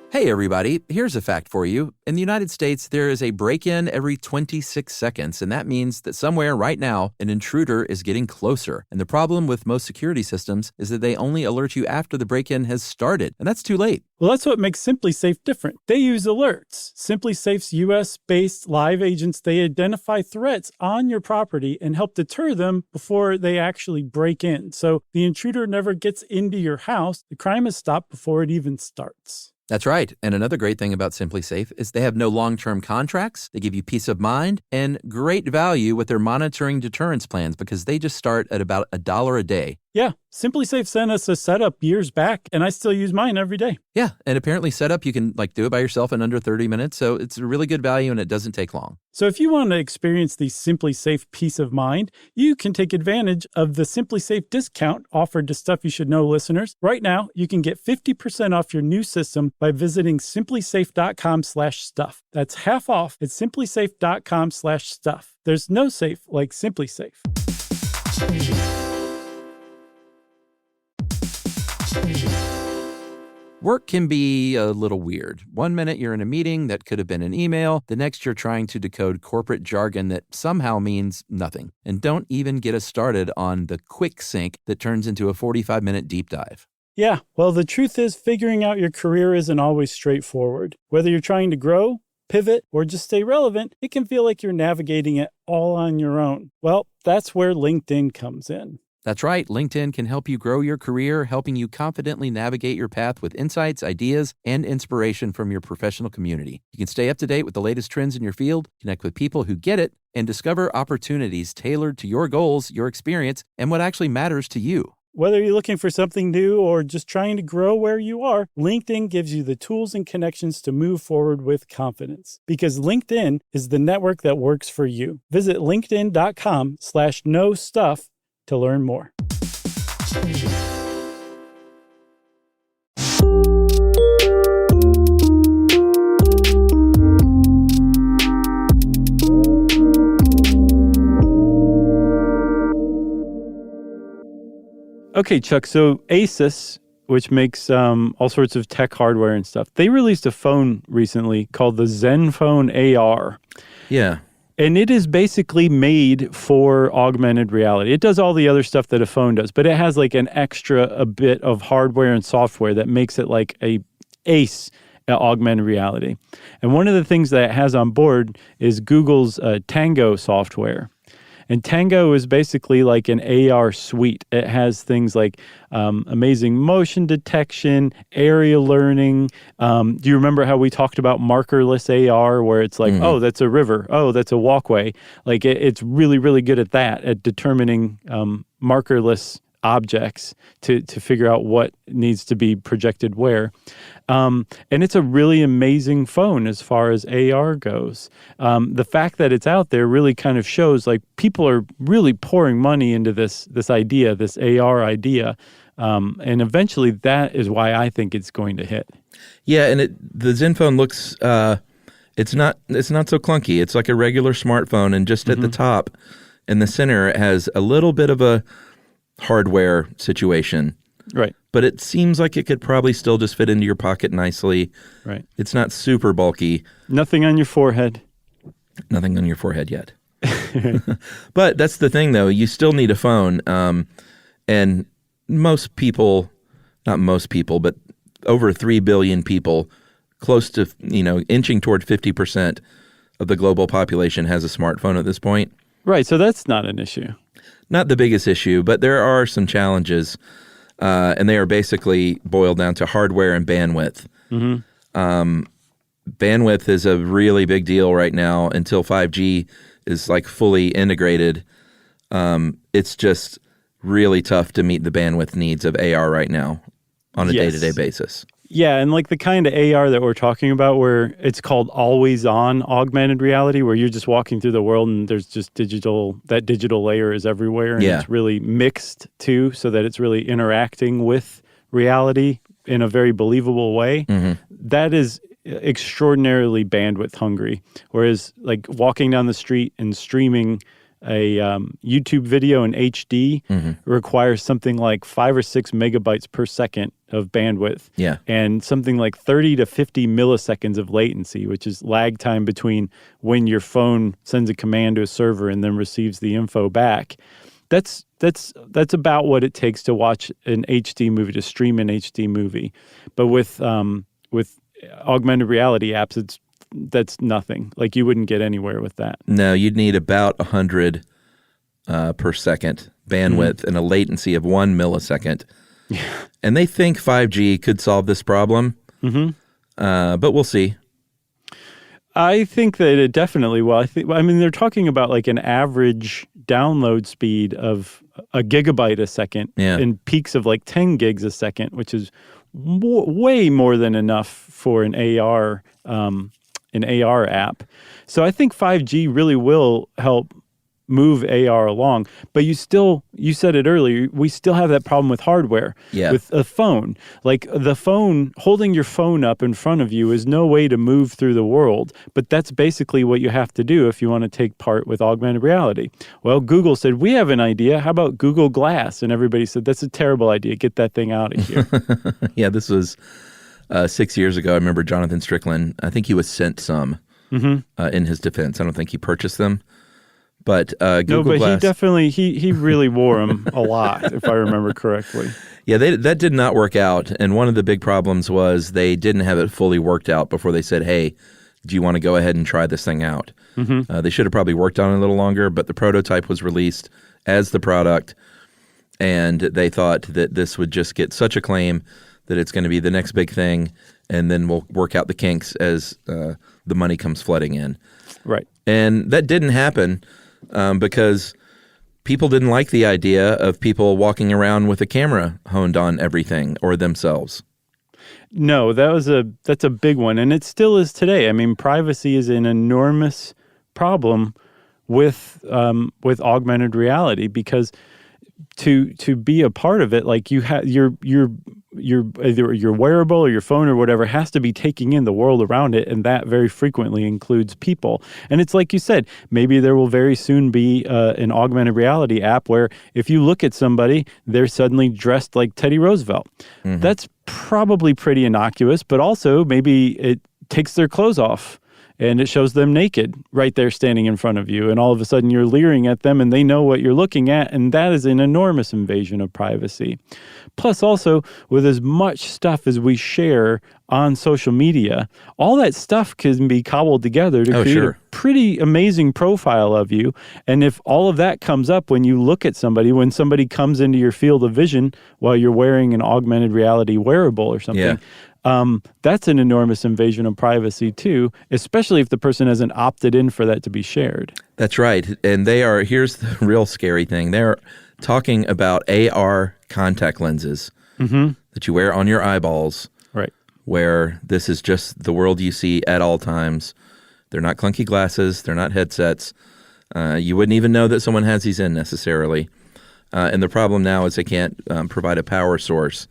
Hey, everybody. Here's a fact for you. In the United States, there is a break-in every 26 seconds, and that means that somewhere right now, an intruder is getting closer. And the problem with most security systems is that they only alert you after the break-in has started, and that's too late. Well, that's what makes SimpliSafe different. They use alerts. SimpliSafe's US-based live agents, they identify threats on your property and help deter them before they actually break in. So the intruder never gets into your house. The crime is stopped before it even starts. That's right. And another great thing about SimpliSafe is they have no long-term contracts. They give you peace of mind and great value with their monitoring deterrence plans because they just start at about $1 a day. Yeah, Simply Safe sent us a setup years back, and I still use mine every day. Yeah, and apparently setup, you can do it by yourself in under 30 minutes. So it's a really good value and it doesn't take long. So if you want to experience the Simply Safe peace of mind, you can take advantage of the Simply Safe discount offered to Stuff You Should Know listeners. Right now, you can get 50% off your new system by visiting simplysafe.com/stuff. That's half off at simplysafe.com/stuff. There's no safe like Simply Safe. Work can be a little weird. 1 minute you're in a meeting that could have been an email. The next you're trying to decode corporate jargon that somehow means nothing. And don't even get us started on the quick sync that turns into a 45-minute deep dive. Yeah, well, the truth is figuring out your career isn't always straightforward. Whether you're trying to grow, pivot, or just stay relevant, it can feel like you're navigating it all on your own. Well, that's where LinkedIn comes in. That's right. LinkedIn can help you grow your career, helping you confidently navigate your path with insights, ideas, and inspiration from your professional community. You can stay up to date with the latest trends in your field, connect with people who get it, and discover opportunities tailored to your goals, your experience, and what actually matters to you. Whether you're looking for something new or just trying to grow where you are, LinkedIn gives you the tools and connections to move forward with confidence. Because LinkedIn is the network that works for you. Visit linkedin.com/knowstuff to learn more. Okay, Chuck, so Asus, which makes all sorts of tech hardware and stuff, they released a phone recently called the Zenfone AR. Yeah. And it is basically made for augmented reality. It does all the other stuff that a phone does, but it has like an a bit of hardware and software that makes it like a ace at augmented reality. And one of the things that it has on board is Google's Tango software. And Tango is basically like an AR suite. It has things like amazing motion detection, area learning. Do you remember how we talked about markerless AR, where it's like, oh, that's a river. Oh, that's a walkway. Like it's really, really good at that, at determining markerless objects to figure out what needs to be projected where. And it's a really amazing phone as far as AR goes. The fact that it's out there really kind of shows like people are really pouring money into this idea, this AR idea. And eventually that is why I think it's going to hit. Yeah, and the Zenfone looks it's not so clunky. It's like a regular smartphone, and just at the top in the center it has a little bit of a hardware situation. Right. But it seems like it could probably still just fit into your pocket nicely. Right. It's not super bulky. Nothing on your forehead. Nothing on your forehead yet. But that's the thing, though. You still need a phone. And most people, not most people, but over 3 billion people, close to, inching toward 50% of the global population has a smartphone at this point. Right. So that's not an issue. Not the biggest issue, but there are some challenges, and they are basically boiled down to hardware and bandwidth. Bandwidth is a really big deal right now until 5G is like fully integrated. It's just really tough to meet the bandwidth needs of AR right now on a day-to-day basis. Yeah, and like the kind of AR that we're talking about where it's called always-on augmented reality, where you're just walking through the world and there's just that digital layer is everywhere, and it's really mixed too, so that it's really interacting with reality in a very believable way. That is extraordinarily bandwidth hungry, whereas like walking down the street and streaming a YouTube video in HD requires something like 5 or 6 megabytes per second of bandwidth, and something like 30 to 50 milliseconds of latency, which is lag time between when your phone sends a command to a server and then receives the info back. That's about what it takes to watch an HD movie, to stream an HD movie. But with augmented reality apps, that's nothing. Like you wouldn't get anywhere with that. No, you'd need about 100 per second bandwidth and a latency of 1 millisecond. And they think 5G could solve this problem, but we'll see. I think that it definitely will. I mean, they're talking about like an average download speed of a gigabyte a second and peaks of like 10 gigs a second, which is way more than enough for an AR app. So I think 5G really will help move AR along. But you said it earlier, we still have that problem with hardware, with a phone. Like the phone, holding your phone up in front of you is no way to move through the world. But that's basically what you have to do if you want to take part with augmented reality. Well, Google said, we have an idea. How about Google Glass? And everybody said, that's a terrible idea. Get that thing out of here. Yeah, this was 6 years ago. I remember Jonathan Strickland, I think he was sent some in his defense. I don't think he purchased them. But Google Glass, he really wore them a lot, if I remember correctly. Yeah, that did not work out. And one of the big problems was they didn't have it fully worked out before they said, hey, do you want to go ahead and try this thing out? They should have probably worked on it a little longer, but the prototype was released as the product. And they thought that this would just get such acclaim that it's going to be the next big thing. And then we'll work out the kinks as the money comes flooding in. Right. And that didn't happen. Because people didn't like the idea of people walking around with a camera honed on everything or themselves. No, that's a big one, and it still is today. I mean, privacy is an enormous problem with augmented reality because to be a part of it, like you have your either your wearable or your phone or whatever has to be taking in the world around it, and that very frequently includes people. And it's like you said, maybe there will very soon be an augmented reality app where if you look at somebody, they're suddenly dressed like Teddy Roosevelt. That's probably pretty innocuous, but also maybe it takes their clothes off and it shows them naked right there standing in front of you. And all of a sudden you're leering at them and they know what you're looking at. And that is an enormous invasion of privacy. Plus also, with as much stuff as we share on social media, all that stuff can be cobbled together to create a pretty amazing profile of you. And if all of that comes up when you look at somebody, when somebody comes into your field of vision while you're wearing an augmented reality wearable or something, that's an enormous invasion of privacy too, especially if the person hasn't opted in for that to be shared. That's right. And here's the real scary thing. They're talking about AR contact lenses that you wear on your eyeballs. Right. Where this is just the world you see at all times. They're not clunky glasses. They're not headsets. You wouldn't even know that someone has these in necessarily. And the problem now is they can't provide a power source.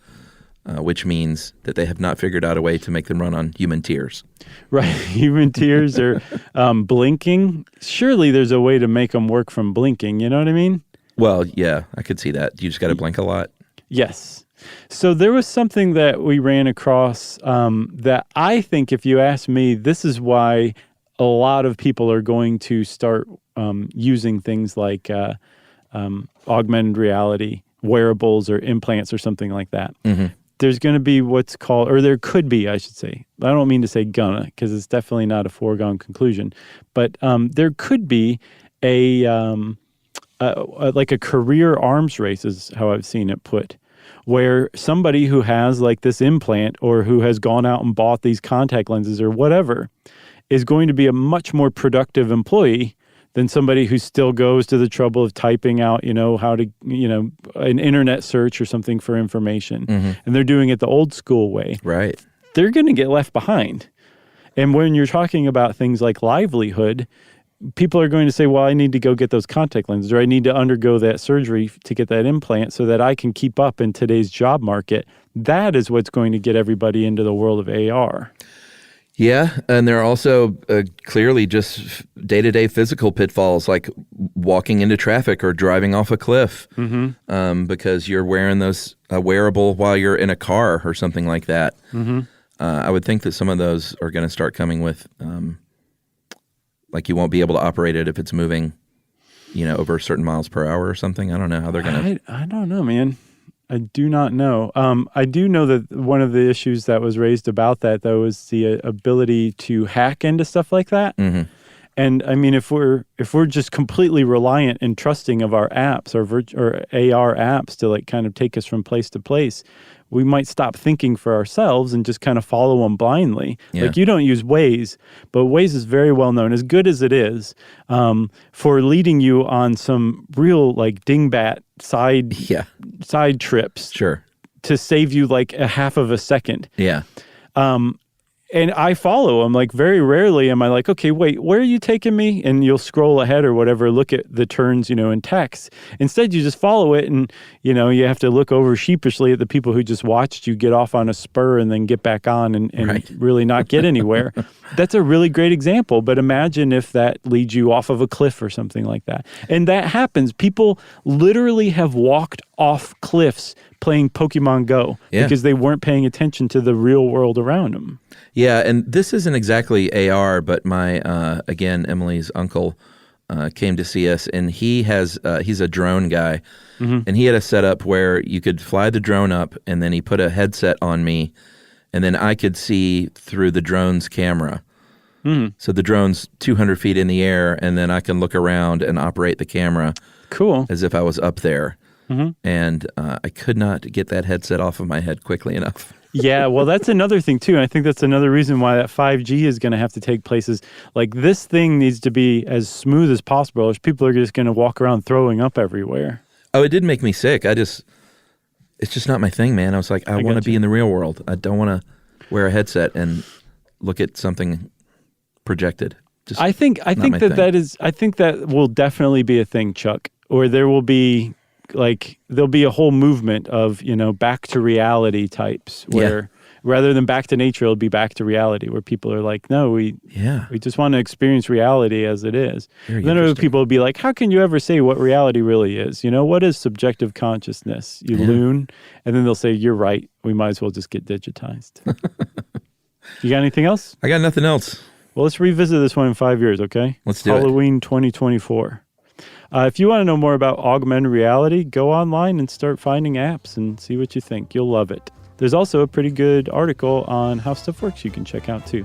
Which means that they have not figured out a way to make them run on human tears. Right. Human tears or blinking. Surely there's a way to make them work from blinking. You know what I mean? Well, yeah, I could see that. You just got to blink a lot. Yes. So there was something that we ran across that I think, if you ask me, this is why a lot of people are going to start using things like augmented reality, wearables or implants or something like that. There's going to be what's called, or there could be, I should say. I don't mean to say gonna, because it's definitely not a foregone conclusion. But there could be like a career arms race is how I've seen it put, where somebody who has like this implant or who has gone out and bought these contact lenses or whatever is going to be a much more productive employee than somebody who still goes to the trouble of typing out, how to, an internet search or something for information. And they're doing it the old school way. Right. They're going to get left behind. And when you're talking about things like livelihood, people are going to say, well, I need to go get those contact lenses, or I need to undergo that surgery to get that implant so that I can keep up in today's job market. That is what's going to get everybody into the world of AR. Yeah, and there are also clearly just day-to-day physical pitfalls like walking into traffic or driving off a cliff because you're wearing those wearable while you're in a car or something like that. I would think that some of those are going to start coming with like you won't be able to operate it if it's moving, over certain miles per hour or something. I don't know how they're going to... I don't know, man. I do not know. I do know that one of the issues that was raised about that, though, is the ability to hack into stuff like that. And I mean, if we're just completely reliant and trusting of our apps or AR apps to like kind of take us from place to place, we might stop thinking for ourselves and just kind of follow them blindly. Yeah. Like you don't use Waze, but Waze is very well known, as good as it is, for leading you on some real like dingbat side trips. Sure. To save you like a half of a second. Yeah. And I follow them. Like very rarely am I like, okay, wait, where are you taking me? And you'll scroll ahead or whatever, look at the turns, in text. Instead, you just follow it, and you have to look over sheepishly at the people who just watched you get off on a spur and then get back on and Right. really not get anywhere. That's a really great example. But imagine if that leads you off of a cliff or something like that. And that happens. People literally have walked off cliffs playing Pokemon Go because they weren't paying attention to the real world around them. Yeah, and this isn't exactly AR, but my, again, Emily's uncle came to see us, and he's a drone guy, and he had a setup where you could fly the drone up, and then he put a headset on me, and then I could see through the drone's camera. So the drone's 200 feet in the air, and then I can look around and operate the camera as if I was up there. And I could not get that headset off of my head quickly enough. Yeah, well, that's another thing, too. And I think that's another reason why that 5G is going to have to take places. Like, this thing needs to be as smooth as possible, or people are just going to walk around throwing up everywhere. Oh, it did make me sick. It's just not my thing, man. I was like, I want to be in the real world. I don't want to wear a headset and look at something projected. I think that will definitely be a thing, Chuck, or there will be... like there'll be a whole movement of, back to reality types where rather than back to nature, it'll be back to reality where people are like, no, we just want to experience reality as it is. Then other people will be like, how can you ever say what reality really is? What is subjective consciousness? You loon. And then they'll say, you're right. We might as well just get digitized. You got anything else? I got nothing else. Well, let's revisit this one in 5 years, okay? Let's do it. Halloween 2024. If you want to know more about augmented reality, go online and start finding apps and see what you think. You'll love it. There's also a pretty good article on how stuff works you can check out too.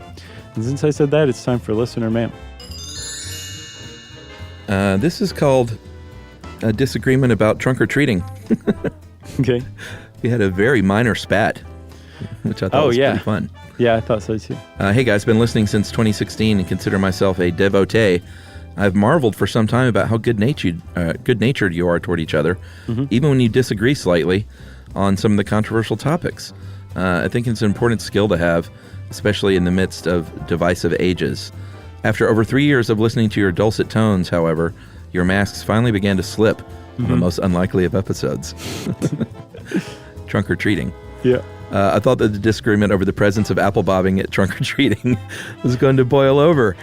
And since I said that, it's time for Listener Mail. This is called a disagreement about trunk or treating. Okay. We had a very minor spat, which I thought was pretty fun. Yeah, I thought so too. Hey guys, been listening since 2016 and consider myself a devotee. I've marveled for some time about how good-natured you are toward each other, even when you disagree slightly on some of the controversial topics. I think it's an important skill to have, especially in the midst of divisive ages. After over 3 years of listening to your dulcet tones, however, your masks finally began to slip on the most unlikely of episodes. Trunk or treating. Yeah. I thought that the disagreement over the presence of apple bobbing at trunk or treating was going to boil over.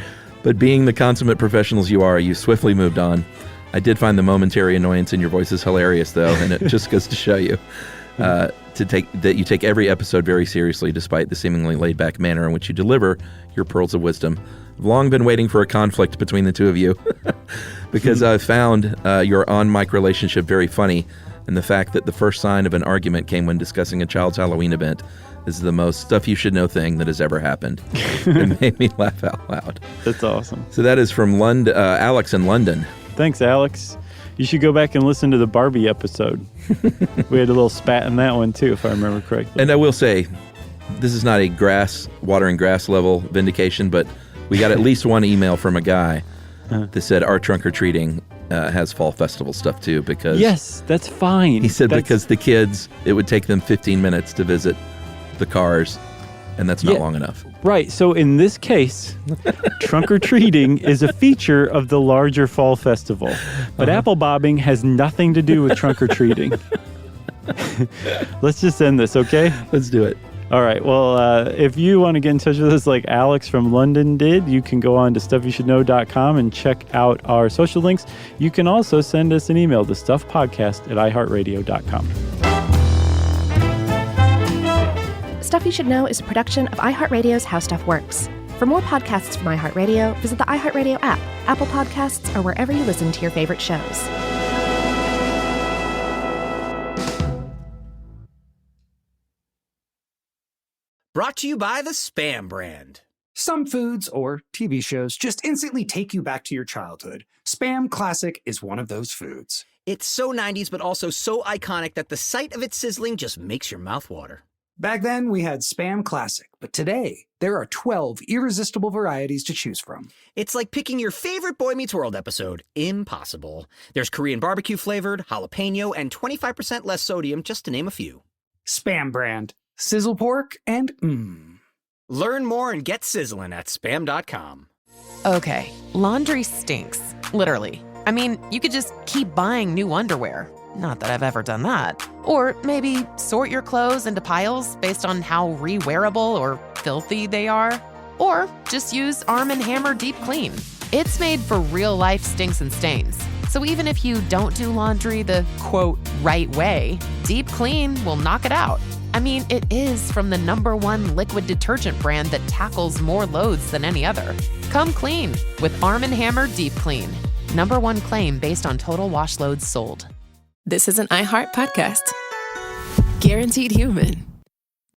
But being the consummate professionals you are, you swiftly moved on. I did find the momentary annoyance in your voices hilarious, though, and it just goes to show you that you take every episode very seriously, despite the seemingly laid-back manner in which you deliver your pearls of wisdom. I've long been waiting for a conflict between the two of you, because I've found your on-mic relationship very funny, and the fact that the first sign of an argument came when discussing a child's Halloween event is the most stuff-you-should-know thing that has ever happened. It made me laugh out loud. That's awesome. So that is from Alex in London. Thanks, Alex. You should go back and listen to the Barbie episode. We had a little spat in that one, too, if I remember correctly. And I will say, this is not a watering grass level vindication, but we got at least one email from a guy that said our trunk or treating has fall festival stuff, too, because... Yes, that's fine. He said because the kids, it would take them 15 minutes to visit the cars, and that's not long enough. Right. So in this case, trunk or treating is a feature of the larger fall festival. But apple bobbing has nothing to do with trunk or treating. Let's just end this, okay? Let's do it. All right. Well, if you want to get in touch with us like Alex from London did, you can go on to stuffyoushouldknow.com and check out our social links. You can also send us an email to stuffpodcast@iheartradio.com. Stuff You Should Know is a production of iHeartRadio's How Stuff Works. For more podcasts from iHeartRadio, visit the iHeartRadio app, Apple Podcasts, or wherever you listen to your favorite shows. Brought to you by the Spam brand. Some foods or TV shows just instantly take you back to your childhood. Spam Classic is one of those foods. It's so 90s, but also so iconic that the sight of it sizzling just makes your mouth water. Back then, we had Spam Classic, but today, there are 12 irresistible varieties to choose from. It's like picking your favorite Boy Meets World episode. Impossible. There's Korean barbecue flavored, jalapeno, and 25% less sodium, just to name a few. Spam brand. Sizzle pork and Learn more and get sizzling at spam.com. Okay, laundry stinks. Literally. I mean, you could just keep buying new underwear. Not that I've ever done that. Or maybe sort your clothes into piles based on how re-wearable or filthy they are. Or just use Arm & Hammer Deep Clean. It's made for real-life stinks and stains. So even if you don't do laundry the, quote, right way, Deep Clean will knock it out. I mean, it is from the #1 liquid detergent brand that tackles more loads than any other. Come clean with Arm & Hammer Deep Clean. #1 claim based on total wash loads sold. This is an iHeart podcast. Guaranteed Human.